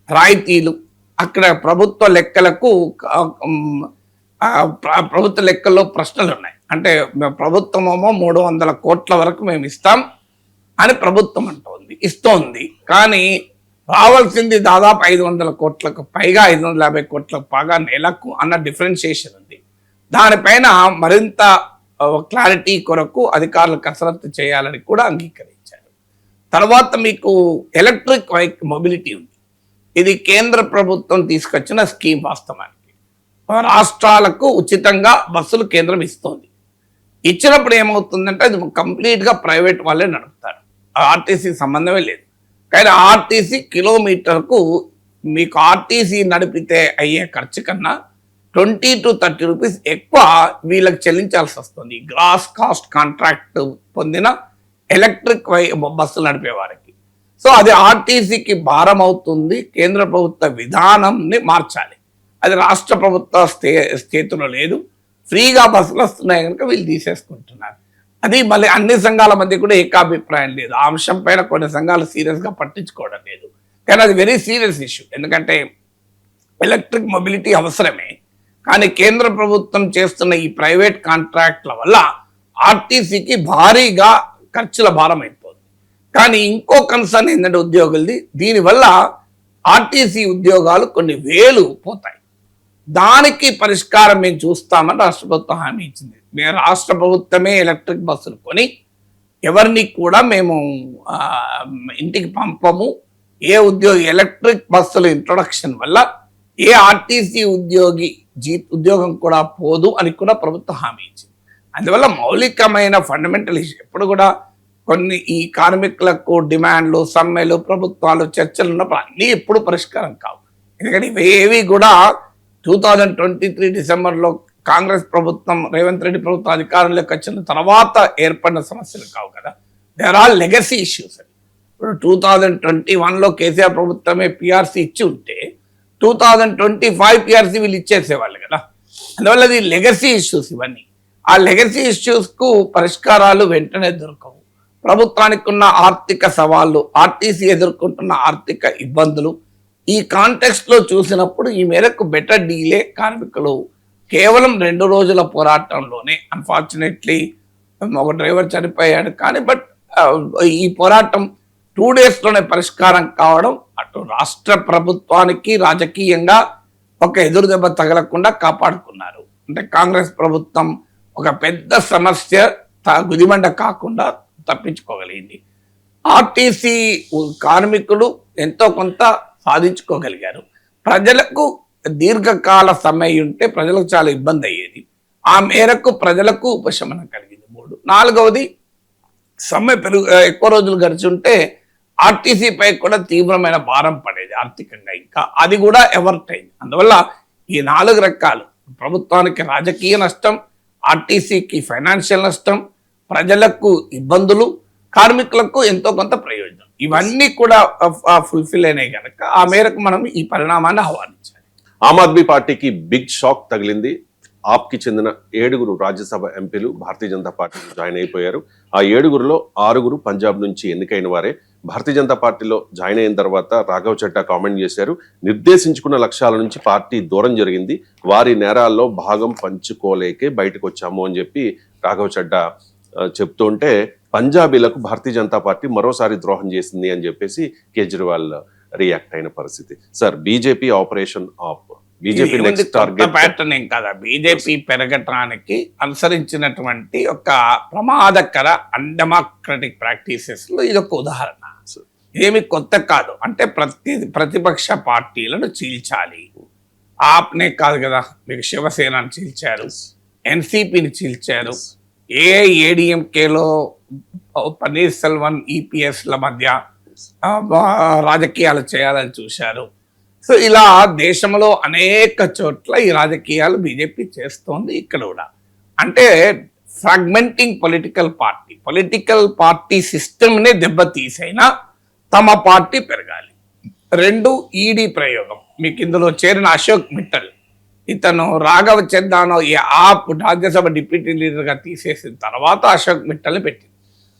B: రాయితీలు, అక్కడ ప్రభుత్వ లెక్కలకు ప్రభుత్వ లెక్కల్లో ప్రశ్నలు ఉన్నాయి. అంటే ప్రభుత్వమేమో 300 కోట్ల వరకు మేము ఇస్తాం అని ప్రభుత్వం అంటోంది, ఇస్తోంది. కానీ రావాల్సింది దాదాపు 500 కోట్లకు పైగా, 550 కోట్లకు పైగా నెలకు అన్న డిఫరెన్షియేషన్ ఉంది. దానిపైన మరింత క్లారిటీ కొరకు అధికారులు కసరత్తు చేయాలని కూడా అంగీకరించారు. తర్వాత మీకు ఎలక్ట్రిక్ మొబిలిటీ ఉంది. ఇది కేంద్ర ప్రభుత్వం తీసుకొచ్చిన స్కీమ్. వాస్తవానికి రాష్ట్రాలకు ఉచితంగా బస్సులు కేంద్రం ఇస్తోంది. ఇచ్చినప్పుడు ఏమవుతుందంటే అది కంప్లీట్గా ప్రైవేట్ వాళ్ళే నడుపుతారు, ఆర్టీసీ సంబంధమే లేదు. కానీ ఆర్టీసీ కిలోమీటర్కు మీకు ఆర్టీసీ నడిపితే అయ్యే ఖర్చు కన్నా 20 to 30 రూపీస్ ఎక్కువ వీళ్ళకి చెల్లించాల్సి వస్తుంది, గ్రాస్ కాస్ట్ కాంట్రాక్ట్ పొందిన ఎలక్ట్రిక్ బస్సులు నడిపే వారికి. సో అది ఆర్టీసీకి భారం అవుతుంది. కేంద్ర ప్రభుత్వ విధానంని మార్చాలి. అది రాష్ట్ర ప్రభుత్వ చేతిలో లేదు. ఫ్రీగా బస్సులు వస్తున్నాయి కనుక వీళ్ళు తీసేసుకుంటున్నారు. అది మళ్ళీ అన్ని సంఘాల మధ్య కూడా ఏకాభిప్రాయం లేదు. ఆ అంశం పైన కొన్ని సంఘాలు సీరియస్గా పట్టించుకోవడం లేదు. కానీ అది వెరీ సీరియస్ ఇష్యూ. ఎందుకంటే ఎలక్ట్రిక్ మొబిలిటీ అవసరమే, కానీ కేంద్ర ప్రభుత్వం చేస్తున్న ఈ ప్రైవేట్ కాంట్రాక్ట్ల వల్ల ఆర్టీసీకి భారీగా ఖర్చుల భారం అయిపోతుంది. కానీ ఇంకో కన్సర్న్ ఏంటంటే ఉద్యోగులది, దీనివల్ల ఆర్టీసీ ఉద్యోగాలు కొన్ని వేలు పోతాయి. దానికి పరిష్కారం మేము చూస్తామని రాష్ట్ర ప్రభుత్వం హామీ ఇచ్చింది. మేము రాష్ట్ర ప్రభుత్వమే ఎలక్ట్రిక్ బస్సులు కొని ఎవరిని కూడా మేము ఇంటికి పంపము. ఏ ఎలక్ట్రిక్ బస్సుల ఇంట్రొడక్షన్ వల్ల ఏ ఆర్టీసీ ఉద్యోగం కూడా పోదు అని కూడా ప్రభుత్వం హామీ ఇచ్చింది. అందువల్ల మౌలికమైన ఫండమెంటల్ ఇష్యూ ఎప్పుడు కూడా కొన్ని ఈ కార్మికులకు డిమాండ్లు, సమ్మెలు, ప్రభుత్వాలు, చర్చలు ఉన్నప్పుడు అన్నీ ఎప్పుడు పరిష్కారం కావు. ఎందుకంటే ఇవేవి కూడా 2023 డిసెంబర్లో కాంగ్రెస్ ప్రభుత్వం, రేవంత్ రెడ్డి ప్రభుత్వం అధికారంలోకి వచ్చిన తర్వాత ఏర్పడిన సమస్యలు కావు కదా. They are all legacy issues. ఇప్పుడు 2021లో కేసీఆర్ ప్రభుత్వమే పిఆర్సీ ఇచ్చి ఉంటే 2025 పిఆర్సీ వీళ్ళు ఇచ్చేసేవాళ్ళు కదా. అందువల్ల అది లెగసీ ఇష్యూస్ ఇవన్నీ. ఆ లెగసీ ఇష్యూస్కు పరిష్కారాలు వెంటనే దొరకవు. ప్రభుత్వానికి ఉన్న ఆర్థిక సవాళ్ళు, ఆర్టీసీ ఎదుర్కొంటున్న ఆర్థిక ఇబ్బందులు, ఈ కాంటెక్స్ట్లో చూసినప్పుడు ఈ మేరకు బెటర్ డీలే కార్మికులు కేవలం 2 రోజుల పోరాటంలోనే, అన్ఫార్చునేట్లీ ఒక డ్రైవర్ చనిపోయాడు కానీ ఈ పోరాటం 2 డేస్లోనే పరిష్కారం కావడం అటు రాష్ట్ర ప్రభుత్వానికి రాజకీయంగా ఒక ఎదురు దెబ్బ తగలకుండా కాపాడుకున్నారు. అంటే కాంగ్రెస్ ప్రభుత్వం ఒక పెద్ద సమస్య గుదిబండ కాకుండా తప్పించుకోగలిగింది. ఆర్టీసీ కార్మికులు ఎంతో కొంత సాధించుకోగలిగారు. ప్రజలకు దీర్ఘకాల సమ్మె ఉంటే ప్రజలకు చాలా ఇబ్బంది అయ్యేది. ఆ మేరకు ప్రజలకు ఉపశమనం కలిగింది. 3. 4వది సమ్మె ఎక్కువ రోజులు గడిచి ఉంటే ఆర్టీసీపై కూడా తీవ్రమైన భారం పడేది ఆర్థికంగా. ఇంకా అది కూడా ఎవర్ట్ అయింది. అందువల్ల ఈ 4 రకాలు, ప్రభుత్వానికి రాజకీయ నష్టం, ఆర్టీసీకి ఫైనాన్షియల్ నష్టం, ప్రజలకు ఇబ్బందులు, కార్మికులకు ఎంతో కొంత ప్రయోజనం, ఇవన్నీ కూడా ఫుల్ఫిల్ అయినాయి కనుక ఆ మేరకు మనం ఈ పరిణామాన్ని ఆహ్వానించాలి.
A: ఆమ్ ఆద్మీ పార్టీకి బిగ్ షాక్ తగిలింది. ఆప్కి చెందిన 7 రాజ్యసభ ఎంపీలు భారతీయ జనతా పార్టీలో జాయిన్ అయిపోయారు. ఆ 7గురిలో 6 పంజాబ్ నుంచి ఎన్నికైన వారే. భారతీయ జనతా పార్టీలో జాయిన్ అయిన తర్వాత రాఘవ్ చడ్డా కామెంట్ చేశారు, నిర్దేశించుకున్న లక్ష్యాల నుంచి పార్టీ దూరం జరిగింది, వారి నేరాల్లో భాగం పంచుకోలేకే బయటకు వచ్చాము అని చెప్పి రాఘవ్ చడ్డా చెప్తుంటే, పంజాబీలకు భారతీయ జనతా పార్టీ మరోసారి ద్రోహం చేసింది అని చెప్పేసి కేజ్రీవాల్ రియాక్ట్ అయిన పరిస్థితి. సార్, బీజేపీ ఆపరేషన్ ఆప్, బీజేపీ నెక్స్ట్ టార్గెట్
B: ప్యాటర్న్ ఏం కదా. బీజేపీ పెరగటానికి అనుసరించినటువంటి ఒక ప్రమాదకర అన్డెమోక్రటిక్ ప్రాక్టీసెస్ లో ఇది ఒక ఉదాహరణ. ఏమి కొత్త కాదు. అంటే ప్రతిపక్ష పార్టీలను చీల్చాలి. ఆప్నే కాదు కదా, మీకు శివసేనని చీల్చారు, ఎన్సీపీని చీల్చారు, ఏఐఏడిఎంకేలో పన్నీర్ సెల్వన్ ఈపీఎస్ల మధ్య రాజకీయాలు చేయాలని చూశారు. సో ఇలా దేశంలో అనేక చోట్ల ఈ రాజకీయాలు బీజేపీ చేస్తోంది. ఇక్కడ కూడా అంటే ఫ్రాగ్మెంటింగ్ పొలిటికల్ పార్టీ సిస్టమ్నే దెబ్బతీసైనా తమ పార్టీ పెరగాలి. 2 ఈడీ ప్రయోగం. మీకు ఇందులో చేరిన అశోక్ మిట్టల్, ఇతను రాఘవ్ చద్దాను ఈ ఆప్ రాజ్యసభ డిప్యూటీ లీడర్గా తీసేసిన తర్వాత అశోక్ మిట్టల్ని పెట్టింది.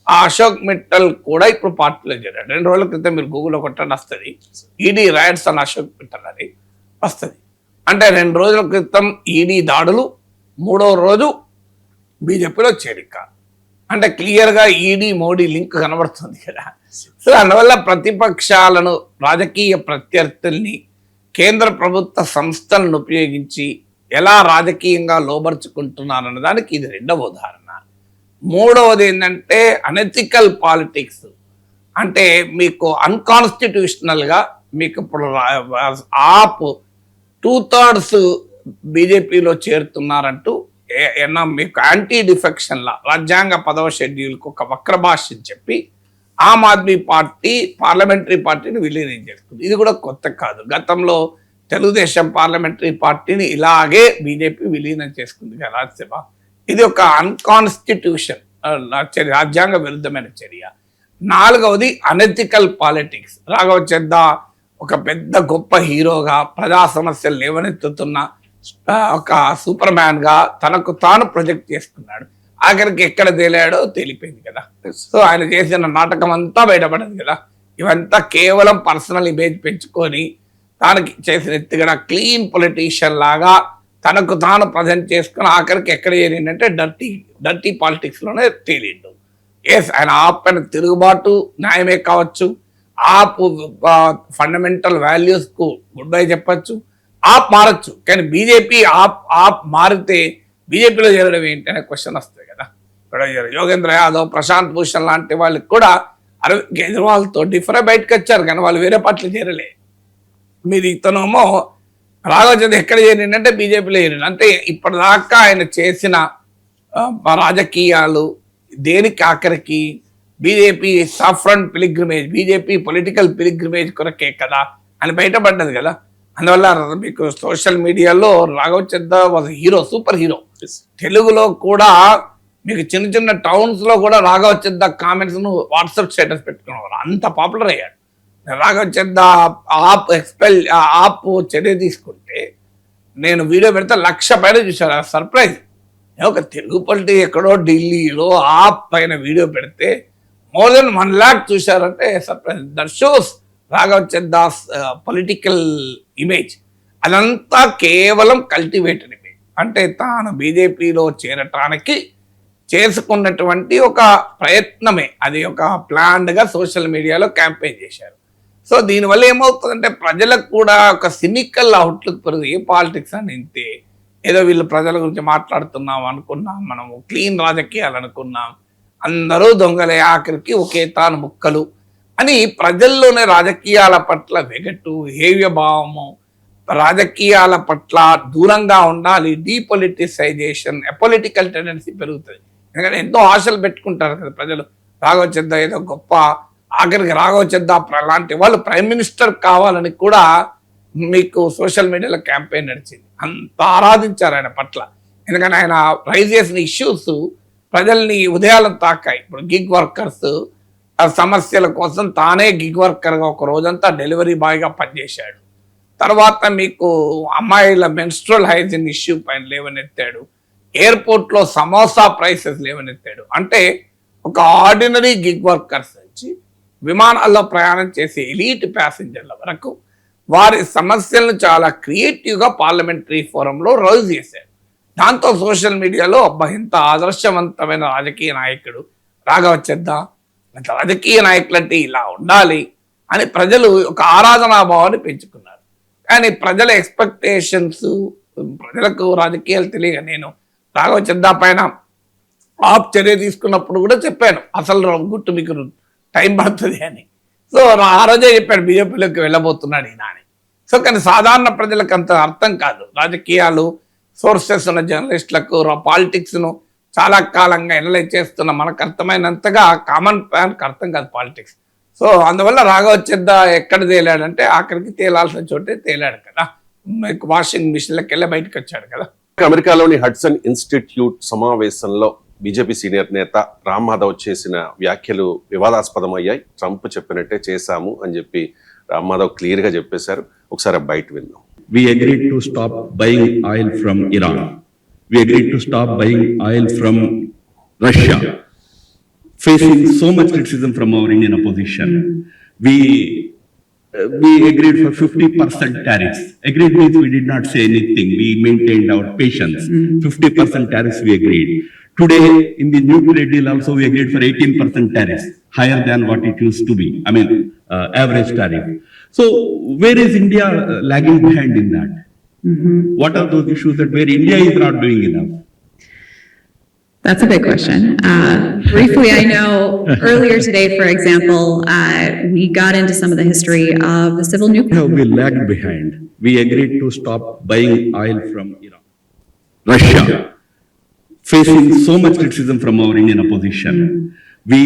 B: ఆ అశోక్ మిట్టల్ కూడా ఇప్పుడు పార్టీలో చేరాడు. 2 రోజుల క్రితం మీరు గూగుల్లో కొట్టండి, వస్తుంది. ఈడీ రైడ్స్ అని అశోక్ మిట్టల్ అని వస్తుంది. అంటే 2 రోజుల క్రితం ఈడీ దాడులు, 3వ రోజు బీజేపీలో చేరిక. అంటే క్లియర్గా ఈడీ మోడీ లింక్ కనబడుతుంది కదా. సో అందువల్ల ప్రతిపక్షాలను, రాజకీయ ప్రత్యర్థుల్ని, కేంద్ర ప్రభుత్వ సంస్థలను ఉపయోగించి ఎలా రాజకీయంగా లోబర్చుకుంటున్నారన్న దానికి ఇది 2వ ఉదాహరణ. 3వది ఏంటంటే అనెథికల్ పాలిటిక్స్. అంటే మీకు అన్కాన్స్టిట్యూషనల్గా మీకు ఇప్పుడు ఆప్ 2/3 బీజేపీలో చేరుతున్నారంటూ మీకు యాంటీ డిఫెక్షన్ లా, రాజ్యాంగ 10వ షెడ్యూల్కు ఒక వక్ర భాష్యం చెప్పి ఆమ్ ఆద్మీ పార్టీ పార్లమెంటరీ పార్టీని విలీనం చేసుకుంది. ఇది కూడా కొత్త కాదు. గతంలో తెలుగుదేశం పార్లమెంటరీ పార్టీని ఇలాగే బీజేపీ విలీనం చేసుకుంది కదా రాజ్యసభ. ఇది ఒక అన్కాన్స్టిట్యూషన్ రాజ్యాంగ విరుద్ధమైన చర్య. 4వది అనెథికల్ పాలిటిక్స్. రాఘవ్ చద్దా ఒక పెద్ద గొప్ప హీరోగా ప్రజా సమస్యలు లేవనెత్తుతున్న ఒక సూపర్ మ్యాన్ గా తనకు తాను ప్రొజెక్ట్ చేసుకున్నాడు. ఆఖరికి ఎక్కడ తేలాడో తెలిపోయింది కదా. సో ఆయన చేసిన నాటకం అంతా బయటపడింది కదా. ఇవంతా కేవలం పర్సనల్ ఇమేజ్ పెంచుకొని తానికి చేసిన ఎత్తుగడ క్లీన్ పొలిటీషియన్ లాగా తనకు తాను ప్రజెంట్ చేసుకుని ఆఖరికి ఎక్కడ చేరిందంటే డర్టీ పాలిటిక్స్ లోనే తేలిండు. ఎస్, ఆయన ఆప్ పైన తిరుగుబాటు న్యాయమే కావచ్చు, ఆప్ ఫండమెంటల్ వాల్యూస్ కు గుడ్ బై చెప్పచ్చు, ఆప్ మారచ్చు. కానీ బీజేపీ ఆప్ మారితే బీజేపీలో చేరడం ఏంటి అనే క్వశ్చన్ వస్తుంది కదా. ఇక్కడ యోగేంద్ర యాదవ్, ప్రశాంత్ భూషణ్ లాంటి వాళ్ళకి కూడా అరవింద్ కేజ్రీవాల్తో డిఫరె బయటకు వచ్చారు కానీ వాళ్ళు వేరే పార్టీలు చేరలే. మీరు ఇతనేమో రాఘవ్ చద్దా ఎక్కడ చేరిందంటే బీజేపీలో చేరిండు. అంటే ఇప్పటిదాకా ఆయన చేసిన రాజకీయాలు దేనికి ఆఖరికి BJP saffron pilgrimage, BJP political pilgrimage కొరకే కదా అని బయటపడ్డది కదా. అందువల్ల మీకు సోషల్ మీడియాలో Raghav Chadha was hero, super hero. తెలుగులో కూడా మీకు చిన్న చిన్న టౌన్స్ లో కూడా రాఘవ్ చద్దా కామెంట్స్ ను వాట్సాప్ స్టేటస్ పెట్టుకున్నారు, అంత పాపులర్ అయ్యాడు. రాఘవ్ చద్దా ఆప్ చర్య తీసుకుంటే నేను వీడియో పెడితే 1,00,000 పైన చూశారు. సర్ప్రైజ్. ఒక తెలుగు పొలిటీ ఎక్కడో ఢిల్లీలో ఆప్ పైన వీడియో పెడితే మోర్ దెన్ 1 lakh చూశారంటే surprise. That shows Raghav Chadha's political image. అదంతా కేవలం కల్టివేటెడ్ ఇమేజ్. అంటే తాను బీజేపీలో చేరటానికి చేసుకున్నటువంటి ఒక ప్రయత్నమే, అది ఒక ప్లాన్డ్గా సోషల్ మీడియాలో క్యాంపెయిన్ చేశారు. సో దీనివల్ల ఏమవుతుందంటే ప్రజలకు కూడా ఒక సినికల్ అవుట్లుక్ పెరుగుతుంది. ఏ పాలిటిక్స్ అని ఇంతే, ఏదో వీళ్ళు ప్రజల గురించి మాట్లాడుతున్నాం అనుకున్నాం, మనము క్లీన్ రాజకీయాలు అనుకున్నాం, అందరూ దొంగలే, ఆఖరికి ఒకే తాను ముక్కలు అని ప్రజల్లోనే రాజకీయాల పట్ల వెగటు, హేవ్య భావము, రాజకీయాల పట్ల దూరంగా ఉండాలి, డీపొలిటిసైజేషన్, అపొలిటికల్ టెండెన్సీ పెరుగుతుంది. ఎందుకంటే ఎంతో ఆశలు పెట్టుకుంటారు కదా ప్రజలు. రాఘవ్ చద్దా ఏదో గొప్ప, ఆఖరికి రాఘవ్ చద్దా లాంటి వాళ్ళు ప్రైమ్ మినిస్టర్ కావాలని కూడా మీకు సోషల్ మీడియాలో క్యాంపెయిన్ నడిచింది. అంత ఆరాధించారు ఆయన పట్ల. ఎందుకంటే ఆయన రైజ్ చేసిన ఇష్యూస్ ప్రజల్ని ఉదయాలను తాకాయి. ఇప్పుడు గిగ్ వర్కర్స్ సమస్యల కోసం తానే గిగ్ వర్కర్గా ఒక రోజంతా డెలివరీ బాయ్గా పనిచేశాడు. తర్వాత మీకు అమ్మాయిల మెన్స్ట్రల్ హైజీన్ ఇష్యూ పైన లేవనెత్తాడు. ఎయిర్పోర్ట్లో సమోసా ప్రైసెస్ లేవనెత్తాడు. అంటే ఒక ఆర్డినరీ గిగ్ వర్కర్స్ నుంచి విమానాల్లో ప్రయాణం చేసే ఎలీట్ ప్యాసింజర్ల వరకు వారి సమస్యలను చాలా క్రియేటివ్గా పార్లమెంటరీ ఫోరంలో రైజ్ చేశారు. దాంతో సోషల్ మీడియాలో అబ్బా ఇంత ఆదర్శవంతమైన రాజకీయ నాయకుడు రాఘవ్ చద్దా, రాజకీయ నాయకులు అంటే ఇలా ఉండాలి అని ప్రజలు ఒక ఆరాధనాభావాన్ని పెంచుకున్నారు. కానీ ప్రజల ఎక్స్పెక్టేషన్స్, ప్రజలకు రాజకీయాలు తెలియక నేను రాఘవ్ చద్దా పైన ఆప్ చర్య తీసుకున్నప్పుడు కూడా చెప్పాను, అసలు గుట్టు మీకు టైం పడుతుంది అని. సో ఆ రోజే చెప్పాడు బీజేపీలోకి వెళ్ళబోతున్నాడు ఈయన అని. సో కానీ సాధారణ ప్రజలకు అంత అర్థం కాదు. రాజకీయాలు సోర్సెస్ ఉన్న జర్నలిస్టులకు, పాలిటిక్స్ను చాలా కాలంగా ఎనలైజ్ చేస్తున్న మనకు అర్థమైనంతగా కామన్ మ్యాన్కి అర్థం కాదు పాలిటిక్స్. సో అందువల్ల రాఘవ్ చద్దా ఎక్కడ తేలాడంటే ఆఖరికి తేలాల్సిన చోటే తేలాడు కదా, మీకు వాషింగ్ మిషన్లకు వెళ్ళి బయటకు వచ్చాడు కదా.
A: అమెరికాలోని హడ్సన్ ఇన్స్టిట్యూట్ సమావేశంలో బీజేపీ సీనియర్ నేత రామ్ మాధవ్ చేసిన వ్యాఖ్యలు వివాదాస్పదమయ్యాయి. ట్రంప్ చెప్పినట్టే చేశాము అని చెప్పి రామ్ మాధవ్ క్లియర్ గా చెప్పేశారు. ఒకసారి బయట విందాం.
C: We agreed to stop buying oil from Iran. We agreed to stop buying oil from Russia. Facing so much criticism from our Indian opposition, we agreed for 50% tariffs. Agreed means we did not say anything. We maintained our patience. 50% tariffs we agreed. Today, in the new trade deal also, we agreed for 18% tariffs, higher than what it used to be. I mean, average tariff. So, where is India lagging behind in that? What are those issues that where India is not doing enough?
D: That's a big question. Briefly, I know earlier today, for example, we got into some of the history of the civil nuclear.
C: No, we lagged behind. We agreed to stop buying oil from Iran. Russia. Facing so much criticism from our Indian opposition, we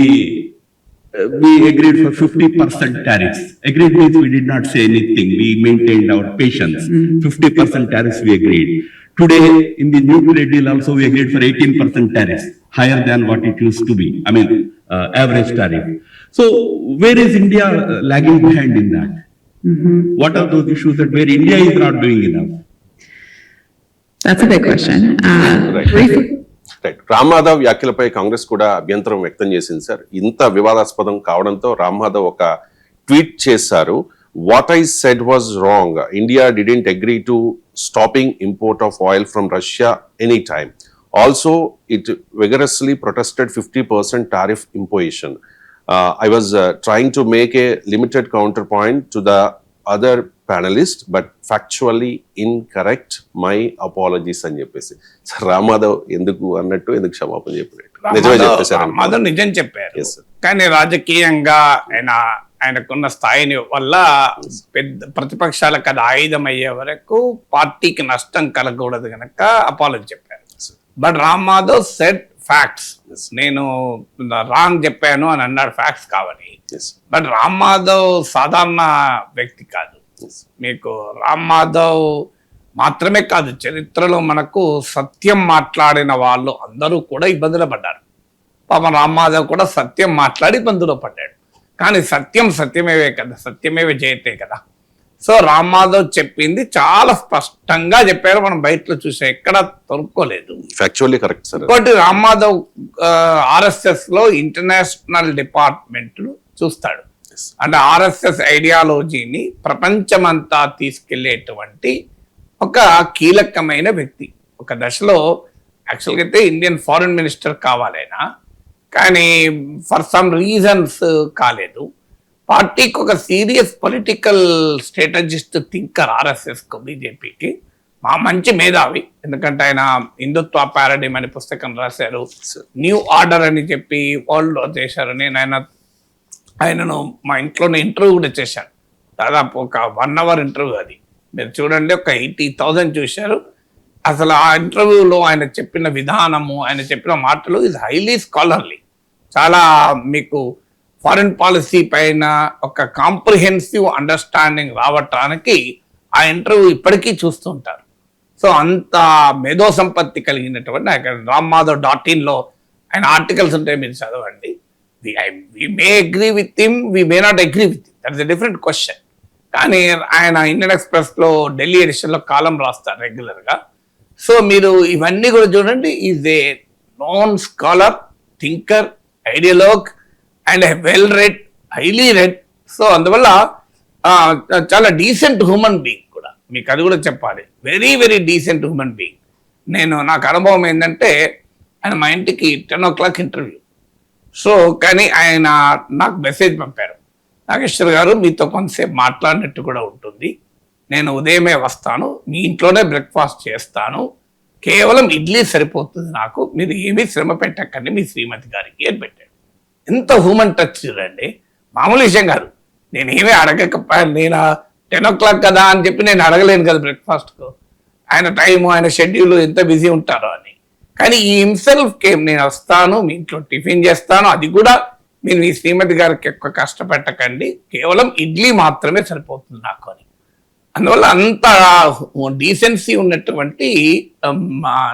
C: agreed for 50% tariffs. Agreed means we did not say anything. We maintained our patience. 50% tariffs we agreed. Today, in the new trade deal also, we agreed for 18% tariffs, higher than what it used to be. I mean, average tariff. So, where is India lagging behind in that? What are those issues that where India is not doing enough?
D: That's a big question. Briefly.
A: Right. Ram Madhav వ్యాఖ్యలపై కాంగ్రెస్ కూడా అభ్యంతరం వ్యక్తం చేసింది sir. ఇంత వివాదాస్పదం కావడంతో రామ్ మాధవ్ ఒక tweet చేశారు. What I said was wrong. India didn't agree to stopping import of oil from Russia any time. Also it vigorously protested 50% tariff imposition. I was trying to make a limited counter point to the other panellist but factually incorrect, my apologies అని చెప్పేసి. రామ్ మాధవ్ ఎందుకు అన్నట్టు ఎందుకు క్షమాపణ చెప్పినట్టు నిజమే చెప్పేశారు.
B: మాధవ్ నిజం చెప్పారు. కానీ రాజకీయంగా ఆయనకున్న స్థాయిని వల్ల పెద్ద ప్రతిపక్షాలకు అది ఆయుధం అయ్యే వరకు పార్టీకి నష్టం కలగకూడదు కనుక అపాలజీ చెప్పారు. But Ram Madhav set facts. నేను రాంగ్ చెప్పాను అని అన్నాడు ఫ్యాక్ట్స్ కావాలి.
A: Yes.
B: బట్ రామ్ మాధవ్ సాధారణ వ్యక్తి కాదు. మీకు రామ్ మాధవ్ మాత్రమే కాదు, చరిత్రలో మనకు సత్యం మాట్లాడిన వాళ్ళు అందరూ కూడా ఇబ్బందులు పడ్డారు. పాపం రామ్ మాధవ్ కూడా సత్యం మాట్లాడి ఇబ్బందులు పడ్డాడు. కానీ సత్యం సత్యమేవే కదా, సత్యమేవే జయతే కదా. సో రామ్ మాధవ్ చెప్పింది చాలా స్పష్టంగా చెప్పారు. మనం బయటలో చూసా, ఎక్కడ తొనుక్కోలేదు.
A: Factually correct sir.
B: ఇంకోటి, రామ్ మాధవ్ ఆర్ఎస్ఎస్ లో ఇంటర్నేషనల్ డిపార్ట్మెంట్ చూస్తాడు. అంటే ఆర్ఎస్ఎస్ ఐడియాలజీని ప్రపంచమంతా తీసుకెళ్లేటువంటి ఒక కీలకమైన వ్యక్తి. ఒక దశలో యాక్చువల్గా అయితే ఇండియన్ ఫారిన్ మినిస్టర్ కావాలైనా, కానీ ఫర్ సమ్ రీజన్స్ కాలేదు. పార్టీకి ఒక సీరియస్ పొలిటికల్ స్ట్రాటజిస్ట్ థింకర్ ఆర్ఎస్ఎస్కు, బీజేపీకి మంచి మేధావి. ఎందుకంటే ఆయన హిందుత్వ పారాడిమ్ అనే పుస్తకం రాశారు, న్యూ ఆర్డర్ అని చెప్పి వరల్డ్లో చేశారు. నేను ఆయనను మా ఇంట్లోనే ఇంటర్వ్యూ కూడా చేశాను. దాదాపు ఒక 1 hour ఇంటర్వ్యూ. అది మీరు చూడండి, ఒక 80,000 చూశారు. అసలు ఆ ఇంటర్వ్యూలో ఆయన చెప్పిన విధానము, ఆయన చెప్పిన మాటలు ఇది హైలీ స్కాలర్లీ. చాలా మీకు ఫారిన్ పాలసీ పైన ఒక కాంప్రిహెన్సివ్ అండర్స్టాండింగ్ రావటానికి ఆ ఇంటర్వ్యూ ఇప్పటికీ చూస్తుంటారు. సో అంత మేధో సంపత్తి కలిగినటువంటి rammadhav.in లో ఆయన ఆర్టికల్స్ ఉంటాయి, మీరు చదవండి. we may agree with him, we may not agree with him, that's a different question. కానీ ఆయన ఇండియన్ ఎక్స్ప్రెస్ లో ఢిల్లీ ఎడిషన్ లో కాలం రాస్తారు రెగ్యులర్ గా. సో మీరు ఇవన్నీ కూడా చూడండి, is a non scholar, thinker, ideologue and well read, highly read. So అందువల్ల చాలా డీసెంట్ హ్యూమన్ బీయింగ్ కూడా, మీకు అది కూడా చెప్పాలి. Very very decent human being. నాకు అనుభవం ఏంటంటే, ఆయన మా ఇంటికి 10 o'clock ఇంటర్వ్యూ. సో కానీ ఆయన నాకు మెసేజ్ పంపారు, నాగేశ్వర్ గారు మీతో కొంతసేపు మాట్లాడినట్టు కూడా ఉంటుంది, నేను ఉదయమే వస్తాను, మీ ఇంట్లోనే బ్రేక్ఫాస్ట్ చేస్తాను, కేవలం ఇడ్లీ సరిపోతుంది నాకు, మీరు ఏమీ శ్రమ పెట్టకండి మీ శ్రీమతి గారికి అని పెట్టాడు. ఎంత హ్యూమన్ టచ్ చూడండి, మామూలు విషయం కాదు. నేనేమీ అడగకపోయాను, నేను 10 o'clock కదా అని చెప్పి నేను అడగలేను కదా బ్రేక్ఫాస్ట్కు. ఆయన టైము, ఆయన షెడ్యూల్ ఎంత బిజీ ఉంటారో అని. కానీ ఈ హిమ్సెల్ఫ్ కేమ్, నేను వస్తాను, మీ ఇంట్లో టిఫిన్ చేస్తాను, అది కూడా మీరు మీ శ్రీమతి గారికి ఎక్కువ కష్టపెట్టకండి, కేవలం ఇడ్లీ మాత్రమే సరిపోతుంది నాకు అని. అందువల్ల అంత డీసెన్సీ ఉన్నటువంటి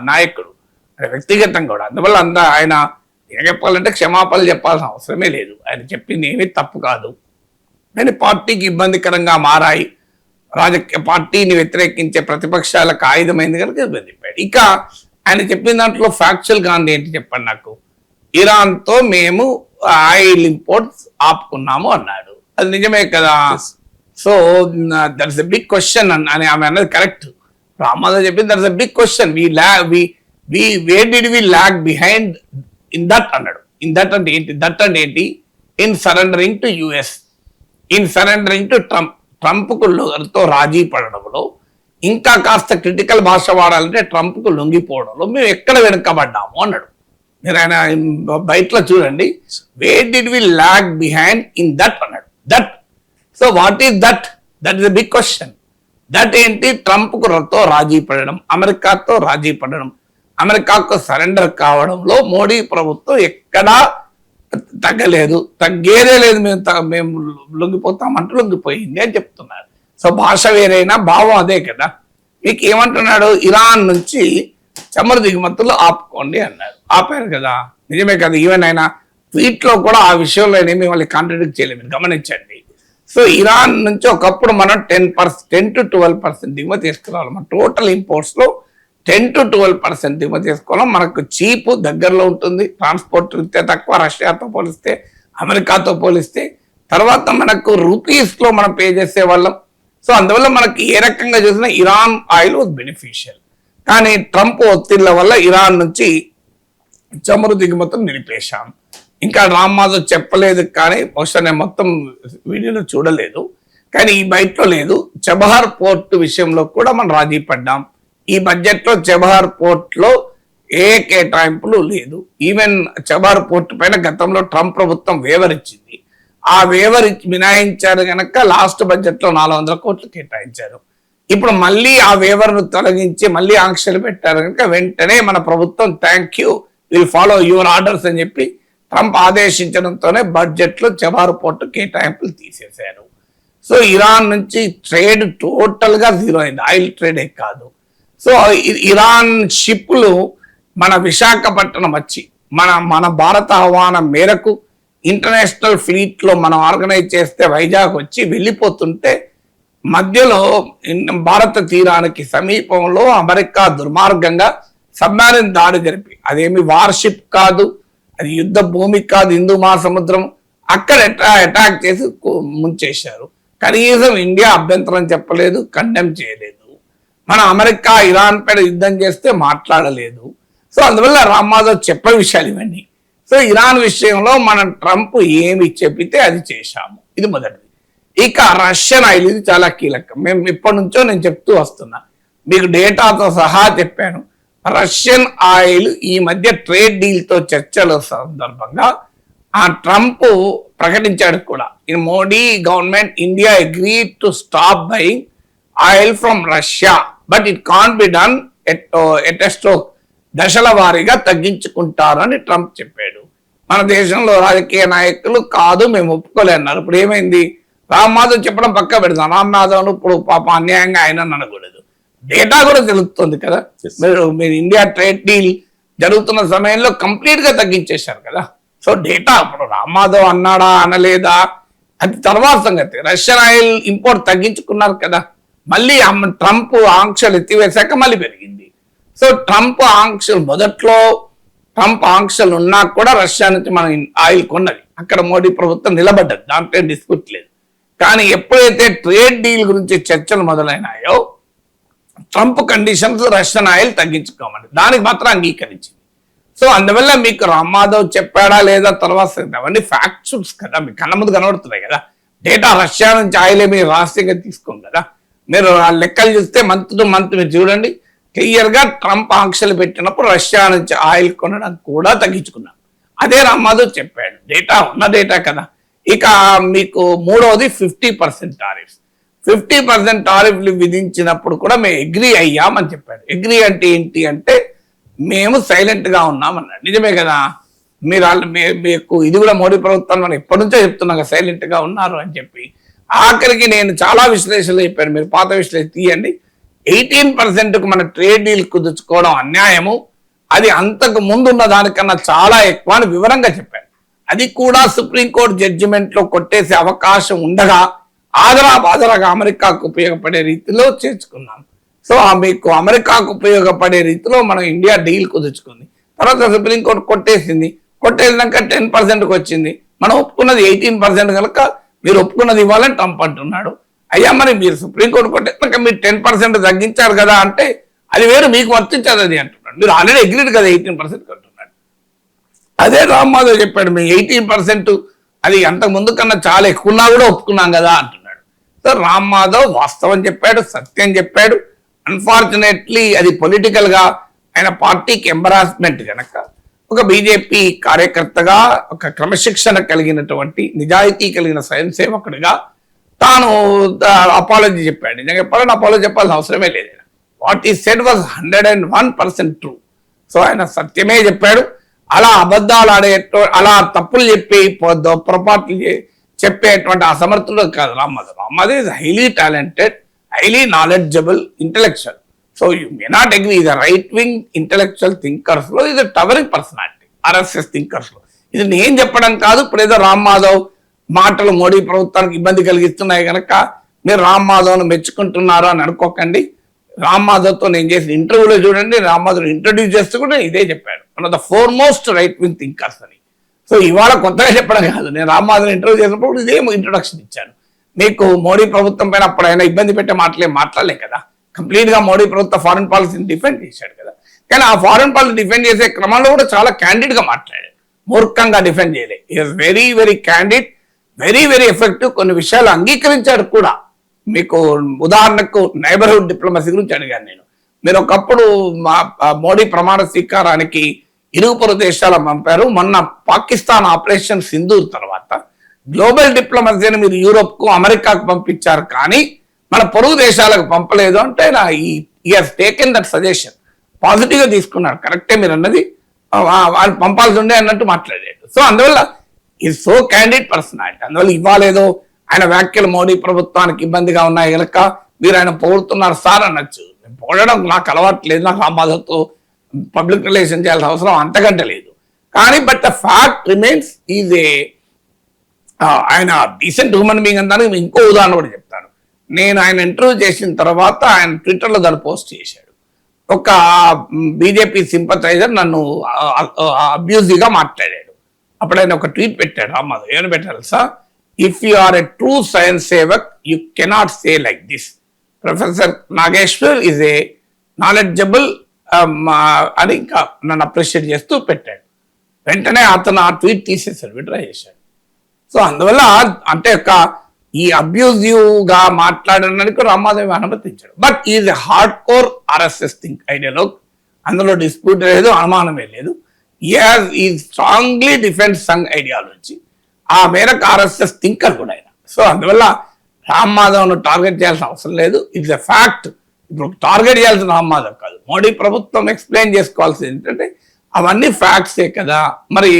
B: నాయకుడు వ్యక్తిగతంగా కూడా. అందువల్ల ఆయన ఏం చెప్పాలంటే క్షమాపణలు చెప్పాల్సిన అవసరమే లేదు. ఆయన చెప్పింది ఏమీ తప్పు కాదు. కానీ పార్టీకి ఇబ్బందికరంగా మారాయి, రాజకీయ పార్టీని వ్యతిరేకించే ప్రతిపక్షాలకు ఆయుధమైంది కనుక ఇబ్బంది పెట్టాడు. ఇక ఆయన చెప్పిన దాంట్లో ఫ్యాక్చువల్ గా ఏంటి చెప్పండి నాకు. ఇరాన్తో మేము ఆయిల్ ఇంపోర్ట్స్ ఆపుకున్నాము అన్నాడు, అది నిజమే కదా. So that's a big question అని ఆమె అన్నది కరెక్ట్. రామారావు చెప్పింది that's a big question. Where did we lag behind in that అన్నాడు. ఇన్ దట్ అంటే ఏంటి, దట్ అంటే ఏంటి, in surrendering to US, in surrendering to ట్రంప్తో రాజీ పడడంలో, ఇంకా కాస్త క్రిటికల్ భాష వాడాలంటే ట్రంప్కు లొంగిపోవడంలో మేము ఎక్కడ వెనుకబడ్డాము అన్నాడు. మీరు ఆయన బయటలో చూడండి, where did we lag behind in that అన్నాడు. That, so what is that? That is a big question. That ఏంటి? ట్రంప్తో రాజీ పడడం, అమెరికాతో రాజీ పడడం, అమెరికాకు సరెండర్ కావడంలో మోడీ ప్రభుత్వం ఎక్కడా తగ్గలేదు, తగ్గేదే లేదు. మేము లొంగిపోతామంటూ లొంగిపోయింది అని చెప్తున్నారు. సో భాష వేరైనా భావం అదే కదా. మీకు ఏమంటున్నాడు, ఇరాన్ నుంచి చమురు దిగుమతులు ఆపుకోండి అన్నారు, ఆపారు కదా, నిజమే కదా. ఈవెన్ ఆయన ట్వీట్లో కూడా ఆ విషయంలో మిమ్మల్ని కాంట్రడిక్ట్ చేయలేదు, గమనించండి. సో ఇరాన్ నుంచి ఒకప్పుడు మనం 10 to 12% దిగుమతి తీసుకురావాలి. మన టోటల్ ఇంపోర్ట్స్లో 10 to 12% దిగుమతి చేసుకోవడం మనకు చీప్, దగ్గరలో ఉంటుంది, ట్రాన్స్పోర్ట్ రీత్యా తక్కువ, రష్యాతో పోలిస్తే, అమెరికాతో పోలిస్తే. తర్వాత మనకు రూపీస్లో మనం పే చేసే వాళ్ళం. సో అందువల్ల మనకి ఏ రకంగా చూసినా ఇరాన్ ఆయిల్ వాజ్ బెనిఫిషియల్. కానీ ట్రంప్ ఒత్తిళ్ల వల్ల ఇరాన్ నుంచి చమురు దిగుమతులు నిలిపేశాం. ఇంకా రామ్ మాధవ్ చెప్పలేదు, కానీ బహుశా నేను మొత్తం వీడియోలో చూడలేదు, కానీ ఈ బయటలో లేదు. చబహార్ పోర్ట్ విషయంలో కూడా మనం రాజీ పడ్డాం. ఈ బడ్జెట్లో చబహార్ పోర్ట్లో ఏ కేటాయింపులు లేదు. ఈవెన్ చబహార్ పోర్ట్ పైన గతంలో ట్రంప్ ప్రభుత్వం వేవర్ ఇచ్చింది. ఆ వేవర్ మినాయించారు కనుక లాస్ట్ బడ్జెట్లో 400 కోట్లు కేటాయించారు. ఇప్పుడు మళ్ళీ ఆ వేవర్ను తొలగించి మళ్ళీ ఆంక్షలు పెట్టారు కనుక వెంటనే మన ప్రభుత్వం thank you will follow your orders అని చెప్పి ట్రంప్ ఆదేశించడంతోనే బడ్జెట్లో జవారు పోర్టు కేటాయింపులు తీసేశారు. సో ఇరాన్ నుంచి ట్రేడ్ టోటల్ గా జీరో అయింది, ఆయిల్ ట్రేడే కాదు. సో ఇరాన్ షిప్లు మన విశాఖపట్నం వచ్చి మన భారత ఆహ్వానం మేరకు ఇంటర్నేషనల్ ఫ్లీట్ లో మనం ఆర్గనైజ్ చేస్తే వైజాగ్ వచ్చి వెళ్ళిపోతుంటే మధ్యలో భారత తీరానికి సమీపంలో అమెరికా దుర్మార్గంగా సబ్మెరైన్ దాడి జరిపి, అదేమి వార్షిప్ కాదు, అది యుద్ధ భూమి కాదు, హిందూ మహాసముద్రం, అక్కడ అటాక్ చేసి ముంచేశారు. కనీసం ఇండియా అభ్యంతరం చెప్పలేదు, కండెమ్ చేయలేదు. మన అమెరికా ఇరాన్ పైన యుద్ధం చేస్తే మాట్లాడలేదు. సో అందువల్ల రామ్ మాధవ్ చెప్పే విషయాలు ఇవన్నీ. సో ఇరాన్ విషయంలో మనం ట్రంప్ ఏమి చెప్పితే అది చేశాము, ఇది మొదటిది. ఇక రష్యన్ ఆయిల్, ఇది చాలా కీలకం. మేము ఇప్పటి నుంచో నేను చెప్తూ వస్తున్నా, మీకు డేటాతో సహా చెప్పాను. రష్యన్ ఆయిల్ ఈ మధ్య ట్రేడ్ డీల్ తో చర్చల సందర్భంగా ట్రంప్ ప్రకటించాడు కూడా, in Modi government India agreed to stop buying oil from Russia but it can't be done at a stroke, దశల వారీగా తగ్గించుకుంటారని ట్రంప్ చెప్పాడు. మన దేశంలో రాజకీయ నాయకులు కాదు మేము ఒప్పుకోలేన్నారు. ఇప్పుడు ఏమైంది, రామ్ మాధవ్ చెప్పడం పక్క పెడతాం. రామ్ మాధవ్ ఇప్పుడు పాప అన్యాయంగా ఆయన అనకూడదు, డేటా కూడా తెలుస్తుంది కదా. మీరు ఇండియా ట్రేడ్ డీల్ జరుగుతున్న సమయంలో కంప్లీట్ గా తగ్గించేశారు కదా. సో డేటా ఇప్పుడు రామ్ మాధవ్ అన్నాడా అనలేదా అది తర్వాత సంగతి. రష్యన్ ఆయిల్ ఇంపోర్ట్ తగ్గించుకున్నారు కదా, మళ్ళీ ట్రంప్ ఆంక్షలు ఎత్తివేశాక మళ్ళీ పెరిగింది. సో ట్రంప్ ఆంక్షలు మొదట్లో ట్రంప్ ఆంక్షలు ఉన్నా కూడా రష్యా నుంచి మనం ఆయిల్ కొన్నది, అక్కడ మోడీ ప్రభుత్వం నిలబడ్డది, దాంట్లో డిస్ప్యూట్ లేదు. కానీ ఎప్పుడైతే ట్రేడ్ డీల్ గురించి చర్చలు మొదలైనాయో ట్రంప్ కండిషన్స్ రష్యన్ ఆయిల్ తగ్గించుకోమని దానికి మాత్రం అంగీకరించింది. సో అందువల్ల మీకు రామ్ మాధవ్ చెప్పాడా లేదా తర్వాత అవన్నీ ఫ్యాక్ట్స్ కదా, మీకు కళ్ళ ముందు కనబడుతున్నాయి కదా. డేటా రష్యా నుంచి ఆయిలే మీరు రహస్యంగా తీసుకోం కదా. మీరు ఆ లెక్కలు చూస్తే మంత్ టు మంత్ మీరు చూడండి, క్లియర్ గా ట్రంప్ ఆంక్షలు పెట్టినప్పుడు రష్యా నుంచి ఆయిల్ కొనడం కూడా తగ్గించుకున్నాం. అదే రామ్ మాధవ్ చెప్పాడు, డేటా ఉన్న డేటా కదా. ఇక మీకు మూడవది 50% టారిఫ్స్. 50% టారిఫ్లు విధించినప్పుడు కూడా మేము అగ్రీ అయ్యామని చెప్పాడు. అగ్రీ అంటే ఏంటి అంటే మేము సైలెంట్ గా ఉన్నామన్నాడు. నిజమే కదా, మీకు ఇది కూడా మోడీ ప్రభుత్వం మనం ఎప్పటి నుంచో చెప్తున్నాం కదా సైలెంట్ గా ఉన్నారు అని చెప్పి. ఆఖరికి నేను చాలా విశ్లేషణలు చెప్పాను, మీరు పాత విశ్లేషణ తీయండి. 18%కు మన ట్రేడ్ డీల్ కుదుర్చుకోవడం అన్యాయము, అది అంతకు ముందున్న దానికన్నా చాలా ఎక్కువ అని వివరంగా చెప్పాను. అది కూడా సుప్రీంకోర్టు జడ్జిమెంట్ లో కొట్టేసే అవకాశం ఉండగా ఆదరాబాదరాగా అమెరికాకు ఉపయోగపడే రీతిలో చేర్చుకున్నాం. సో మీకు అమెరికాకు ఉపయోగపడే రీతిలో మనం ఇండియా డీల్ కుదుర్చుకుంది. తర్వాత సుప్రీంకోర్టు కొట్టేసినాక 10%కి వచ్చింది. మనం ఒప్పుకున్నది 18% కనుక మీరు ఒప్పుకున్నది ఇవ్వాలని ట్రంప్ అంటున్నాడు. అయ్యా మరి మీరు సుప్రీంకోర్టు కొట్టేసినాక మీరు 10% తగ్గించారు కదా అంటే అది వేరు, మీకు వర్తించదు అది అంటున్నాడు. మీరు ఆల్రెడీ అగ్రీడ్ కదా 18% అంటున్నాడు. అదే రామ్ మాధవ్ చెప్పాడు, మేము 18% అది అంతకు ముందు కన్నా చాలా ఎక్కువన్నా కూడా ఒప్పుకున్నాం కదా అంటున్నాడు. సో రామ్ మాధవ్ వాస్తవం చెప్పాడు, సత్యం చెప్పాడు. అన్ఫార్చునేట్లీ అది పొలిటికల్ గా ఆయన పార్టీకి ఎంబరాస్మెంట్ కనుక ఒక బీజేపీ కార్యకర్తగా, ఒక క్రమశిక్షణ కలిగినటువంటి నిజాయితీ కలిగిన స్వయం సేవకుడిగా తాను అపాలజీ చెప్పాడు. నిజంగా చెప్పాలని అపాలజీ చెప్పాల్సిన అవసరమే లేదు. వాట్ ఈ సెడ్ వాజ్ 101% ట్రూ. సో ఆయన సత్యమే చెప్పాడు. అలా అబద్ధాలు అలా తప్పులు చెప్పి పొరపాట్లు చెప్పేటువంటి అసమర్థుడు కాదు Ram Madhav. Ram Madhav is highly talented, highly knowledgeable intellectual. So you may not agree, the right wing intellectual thinkers లో ఇది టవరింగ్ పర్సనాలిటీ, ఆర్ఎస్ఎస్ థింకర్స్ లో. ఇది నేను చెప్పడం కాదు. ఇప్పుడు ఏదో రామ్ మాధవ్ మాటలు మోడీ ప్రభుత్వానికి ఇబ్బంది కలిగిస్తున్నాయి కనుక మీరు రామ్ మాధవ్ను మెచ్చుకుంటున్నారు అని అనుకోకండి. రామ్ మాధవ్తో నేను చేసిన ఇంటర్వ్యూలో చూడండి, రామ్ మాధవ్ ఇంట్రడ్యూస్ చేస్తూ కూడా ఇదే చెప్పాడు, one of the foremost right wing thinkers అని. సో ఇవాళ కొత్తగా చెప్పడం కాదు, నేను రామ్ మాధవ్ ఇంటర్వ్యూ చేసినప్పుడు ఇదే ఇంట్రొడక్షన్ ఇచ్చాను. మీకు మోడీ ప్రభుత్వం పైన అప్పుడు ఆయన ఇబ్బంది పెట్టే మాట్లాడలే కదా. కంప్లీట్ గా మోడీ ప్రభుత్వ ఫారెన్ పాలసీని డిఫెండ్ చేశాడు కదా. కానీ ఆ ఫారెన్ పాలసీ డిఫెండ్ చేసే క్రమంలో కూడా చాలా క్యాండిడ్ గా మాట్లాడాడు, మూర్ఖంగా డిఫెండ్ చేయలేదు. Is very very candid, very very effective. కొన్ని విషయాలు అంగీకరించాడు కూడా. మీకు ఉదాహరణకు నైబర్హుడ్ డిప్లొమసీ గురించి అడిగాను నేను. మీరు ఒకప్పుడు మోడీ ప్రమాణ స్వీకారానికి ఇరుగు పొరుగు దేశాలు పంపారు. మొన్న పాకిస్తాన్ ఆపరేషన్ సింధూర్ తర్వాత గ్లోబల్ డిప్లొమసీని మీరు యూరోప్ కు అమెరికాకు పంపించారు, కానీ మన పొరుగు దేశాలకు పంపలేదు అంటే ఈ has taken that suggestion, positive గా తీసుకున్నాడు. కరెక్టే మీరు అన్నది, వాళ్ళు పంపాల్సి ఉండే అన్నట్టు మాట్లాడాడు. సో అందువల్ల ఈ సో క్యాండిడేట్ పర్సనాలిటీ. అందువల్ల ఇవ్వాలేదో ఆయన వ్యాఖ్యలు మోడీ ప్రభుత్వానికి ఇబ్బందిగా ఉన్నాయి కనుక మీరు ఆయన పొగుడుతున్నారు సార్ అనొచ్చు. పొగడడం నాకు అలవాటు లేదు, నాకు రామ్మాధవ్తో పబ్లిక్ రిలేషన్ చేయాల్సిన అవసరం అంతకంటే లేదు. కానీ but the fact remains is a ఆయన డీసెంట్ హ్యూమన్ బీయింగ్ అందానికి ఇంకో ఉదాహరణ కూడా చెప్తాను. నేను ఆయన ఇంటర్వ్యూ చేసిన తర్వాత ఆయన ట్విట్టర్లో దాన్ని పోస్ట్ చేశాడు. ఒక బీజేపీ సింపథైజర్ నన్ను అబ్యూజివ్గా మాట్లాడాడు. అప్పుడు ఆయన ఒక ట్వీట్ పెట్టాడు రామ్మాధవ్. ఏమని పెట్టారు sir, if you are a true science Sevak you cannot say like this. Professor Nageshwar is a knowledgeable అని ఇంకా నన్ను అప్రిషియేట్ చేస్తూ పెట్టాడు. వెంటనే అతను ఆ ట్వీట్ తీసేశాడు, విడ్రా చేశాడు. సో అందువల్ల అంటే ఈ అబ్యూజివ్ గా మాట్లాడడానికి రామ్మాధవ్ అనుమతించాడు. But is a hard core RSS ideology, అందులో డిస్ప్యూట్ లేదు, అనుమానమే లేదు. ఈ స్ట్రాంగ్లీ డిఫెండ్ సంఘ్ ఐడియాలజీ, ఆ మేరకు ఆర్ఎస్ఎస్ థింకర్ కూడా ఆయన. సో అందువల్ల రామ్మాధవ్ను టార్గెట్ చేయాల్సిన అవసరం లేదు. It's a fact. ఇప్పుడు టార్గెట్ చేయాల్సిన రామ్మాధవ్ కాదు, మోడీ ప్రభుత్వం ఎక్స్ప్లెయిన్ చేసుకోవాల్సింది ఏంటంటే అవన్నీ ఫ్యాక్ట్సే కదా. మరి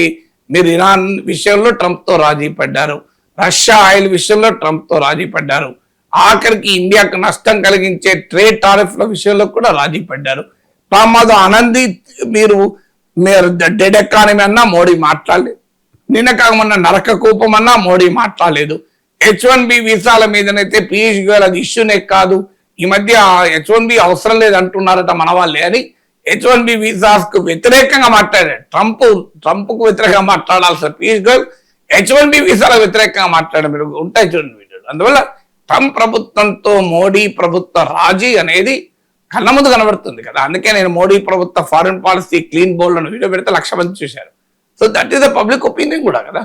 B: మీరు ఇరాన్ విషయంలో ట్రంప్తో రాజీ పడ్డారు, రష్యా ఆయిల్ విషయంలో ట్రంప్తో రాజీ పడ్డారు, ఆఖరికి ఇండియాకు నష్టం కలిగించే ట్రేడ్ టారిఫ్ల విషయంలో కూడా రాజీ పడ్డారు. రామ్మాధవ్ ఆనంది మీరు డెడ్ ఎకానమీ అన్నా మోడీ మాట్లాడలేదు, నిన్న కాకమన్నా నరక కూపం అన్నా మోడీ మాట్లాడలేదు. H1B వీసాల మీదనైతే పీయూష్ గోయల్ అది ఇష్యూనే కాదు, ఈ మధ్య H1B అవసరం లేదు అంటున్నారట మన వాళ్ళే అని H1B వీసాస్ కు వ్యతిరేకంగా మాట్లాడాడు. ట్రంప్ కు వ్యతిరేకంగా మాట్లాడాల్సిన పీయూష్ గోయల్ H1B వీసాలకు వ్యతిరేకంగా మాట్లాడడం మీరు ఉంటాయి చూడండి వీడియోలు. అందువల్ల ట్రంప్ ప్రభుత్వంతో మోడీ ప్రభుత్వ రాజీ అనేది కళ్ళ ముందు కనబడుతుంది కదా. అందుకే నేను మోడీ ప్రభుత్వ ఫారిన్ పాలసీ క్లీన్ బోల్డ్ అని వీడియో పెడితే 1,00,000 మంది చూశారు. So that is the public opinion కూడా కదా.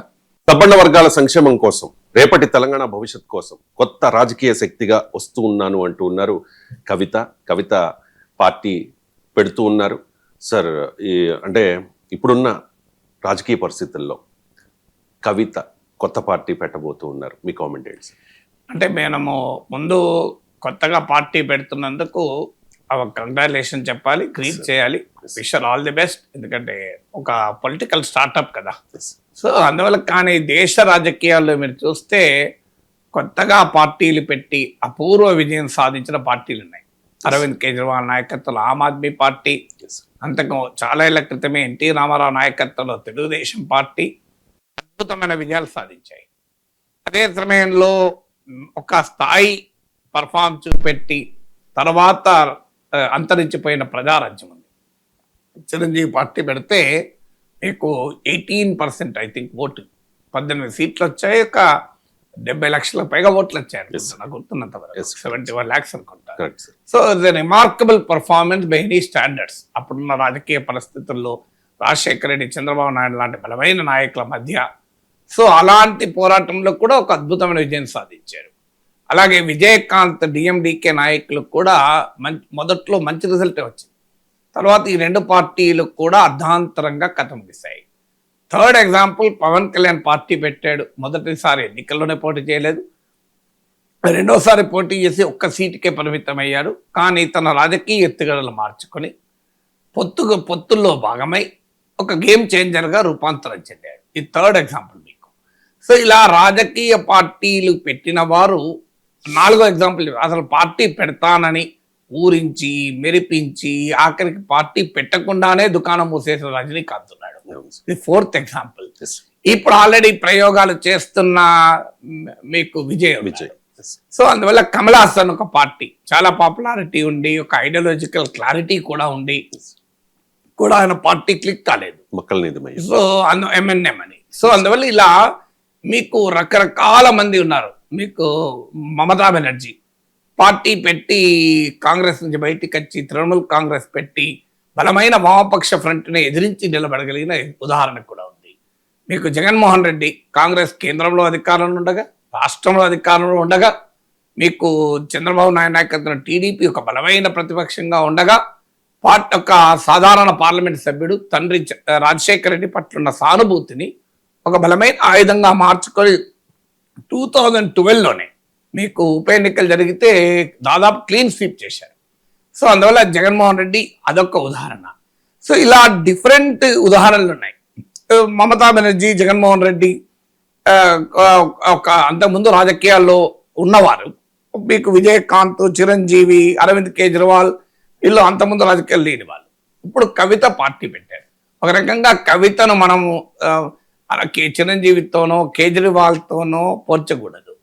A: సబ్బండ వర్గాల సంక్షేమం కోసం, రేపటి తెలంగాణ భవిష్యత్ కోసం కొత్త రాజకీయ శక్తిగా వస్తూ ఉన్నాను అంటూ ఉన్నారు కవిత పార్టీ పెడుతూ ఉన్నారు. సార్, అంటే ఇప్పుడున్న రాజకీయ పరిస్థితుల్లో కవిత కొత్త పార్టీ పెట్టబోతూ ఉన్నారు, మీ కామెంట్ ఏంటి సార్?
B: అంటే మేము ముందు కొత్తగా పార్టీ పెడుతున్నందుకు కంగ్రాచులేషన్ చెప్పాలి, గ్రీట్ చేయాలి, విష్ ఆల్ ది బెస్ట్. ఎందుకంటే ఒక పొలిటికల్ స్టార్టప్ కదా. సో అందువల్ల కానీ దేశ రాజకీయాల్లో మీరు చూస్తే కొత్తగా పార్టీలు పెట్టి అపూర్వ విజయం సాధించిన పార్టీలు ఉన్నాయి. అరవింద్ కేజ్రీవాల్ నాయకత్వంలో ఆమ్ ఆద్మీ పార్టీ, అంతకు చాలా ఏళ్ల క్రితమే ఎన్టీ రామారావు నాయకత్వంలో తెలుగుదేశం పార్టీ అద్భుతమైన విజయాలు సాధించాయి. అదే సమయంలో ఒక స్థాయి పర్ఫార్మ్ చూపెట్టి తర్వాత అంతరించిపోయిన ప్రజారాజ్యం ఉంది. చిరంజీవి పార్టీ పెడితే మీకు 18% ఐ థింక్ ఓటు, 18 సీట్లు వచ్చాయి, ఒక 70 లక్షల పైగా ఓట్లు వచ్చాయి నాకు గుర్తున్నంత వరకు, 71 lakhs అనుకుంటా. So it's remarkable performance by any standards. అప్పుడున్న రాజకీయ పరిస్థితుల్లో రాజశేఖర రెడ్డి, చంద్రబాబు నాయుడు లాంటి బలమైన నాయకుల మధ్య సో అలాంటి పోరాటంలో కూడా ఒక అద్భుతమైన విజయం సాధించారు. అలాగే విజయకాంత్ డిఎండికే నాయకులు కూడా మొదట్లో మంచి రిజల్టే వచ్చింది. తర్వాత ఈ రెండు పార్టీలు కూడా అర్ధాంతరంగా కథండిస్తాయి. Third example, Pawan Kalyan party పెట్టాడు. మొదటిసారి ఎన్నికల్లోనే పోటీ చేయలేదు, రెండోసారి పోటీ చేసి ఒక్క సీటుకే పరిమితం అయ్యాడు. కానీ తన రాజకీయ ఎత్తుగడలు మార్చుకొని పొత్తుల్లో భాగమై ఒక గేమ్ చేంజర్గా రూపాంతరం చెందాడు. ఈ థర్డ్ ఎగ్జాంపుల్ మీకు. సో ఇలా రాజకీయ పార్టీలు పెట్టిన వారు, 4వ ఎగ్జాంపుల్ అసలు పార్టీ పెడతానని ఊరించి మెరిపించి ఆఖరికి పార్టీ పెట్టకుండానే దుకాణం మూసేసిన రజనీకాంత్ ఉన్నాడు. ఇది 4th ఎగ్జాంపుల్. ఇప్పుడు ఆల్రెడీ ప్రయోగాలు చేస్తున్న మీకు విజయ్. సో అందువల్ల కమల్ హాసన్ ఒక పార్టీ చాలా పాపులారిటీ ఉండి ఒక ఐడియాలజికల్ క్లారిటీ కూడా ఉండి కూడా ఆయన పార్టీ క్లిక్ కాలేదు, సో MNM అని. సో అందువల్ల ఇలా మీకు రకరకాల మంది ఉన్నారు. మీకు మమతా బెనర్జీ పార్టీ పెట్టి కాంగ్రెస్ నుంచి బయటికి వచ్చి తృణమూల్ కాంగ్రెస్ పెట్టి బలమైన వామపక్ష ఫ్రంట్ని ఎదిరించి నిలబడగలిగిన ఉదాహరణ కూడా ఉంది. మీకు జగన్మోహన్ రెడ్డి కాంగ్రెస్ కేంద్రంలో అధికారంలో ఉండగా, రాష్ట్రంలో అధికారంలో ఉండగా, మీకు చంద్రబాబు నాయుడు నాయకత్వం టీడీపీ ఒక బలమైన ప్రతిపక్షంగా ఉండగా, ఒక సాధారణ పార్లమెంట్ సభ్యుడు తండ్రి రాజశేఖర రెడ్డి పట్ల ఉన్న సానుభూతిని ఒక బలమైన ఆయుధంగా మార్చుకొని 2012లోనే మీకు ఉప ఎన్నికలు జరిగితే దాదాపు క్లీన్ స్వీప్ చేశారు. సో అందువల్ల జగన్మోహన్ రెడ్డి అదొక ఉదాహరణ. సో ఇలా డిఫరెంట్ ఉదాహరణలు ఉన్నాయి. మమతా బెనర్జీ, జగన్మోహన్ రెడ్డి ఒక అంతకుముందు రాజకీయాల్లో ఉన్నవారు. మీకు విజయకాంత్, చిరంజీవి, అరవింద్ కేజ్రీవాల్ వీళ్ళు అంతకుముందు రాజకీయాలు లేని వాళ్ళు. ఇప్పుడు కవిత పార్టీ పెట్టారు. ఒక రకంగా కవితను మనము చిరంజీవితోనో కేజ్రీవాల్తోనో పోల్చకూడదు.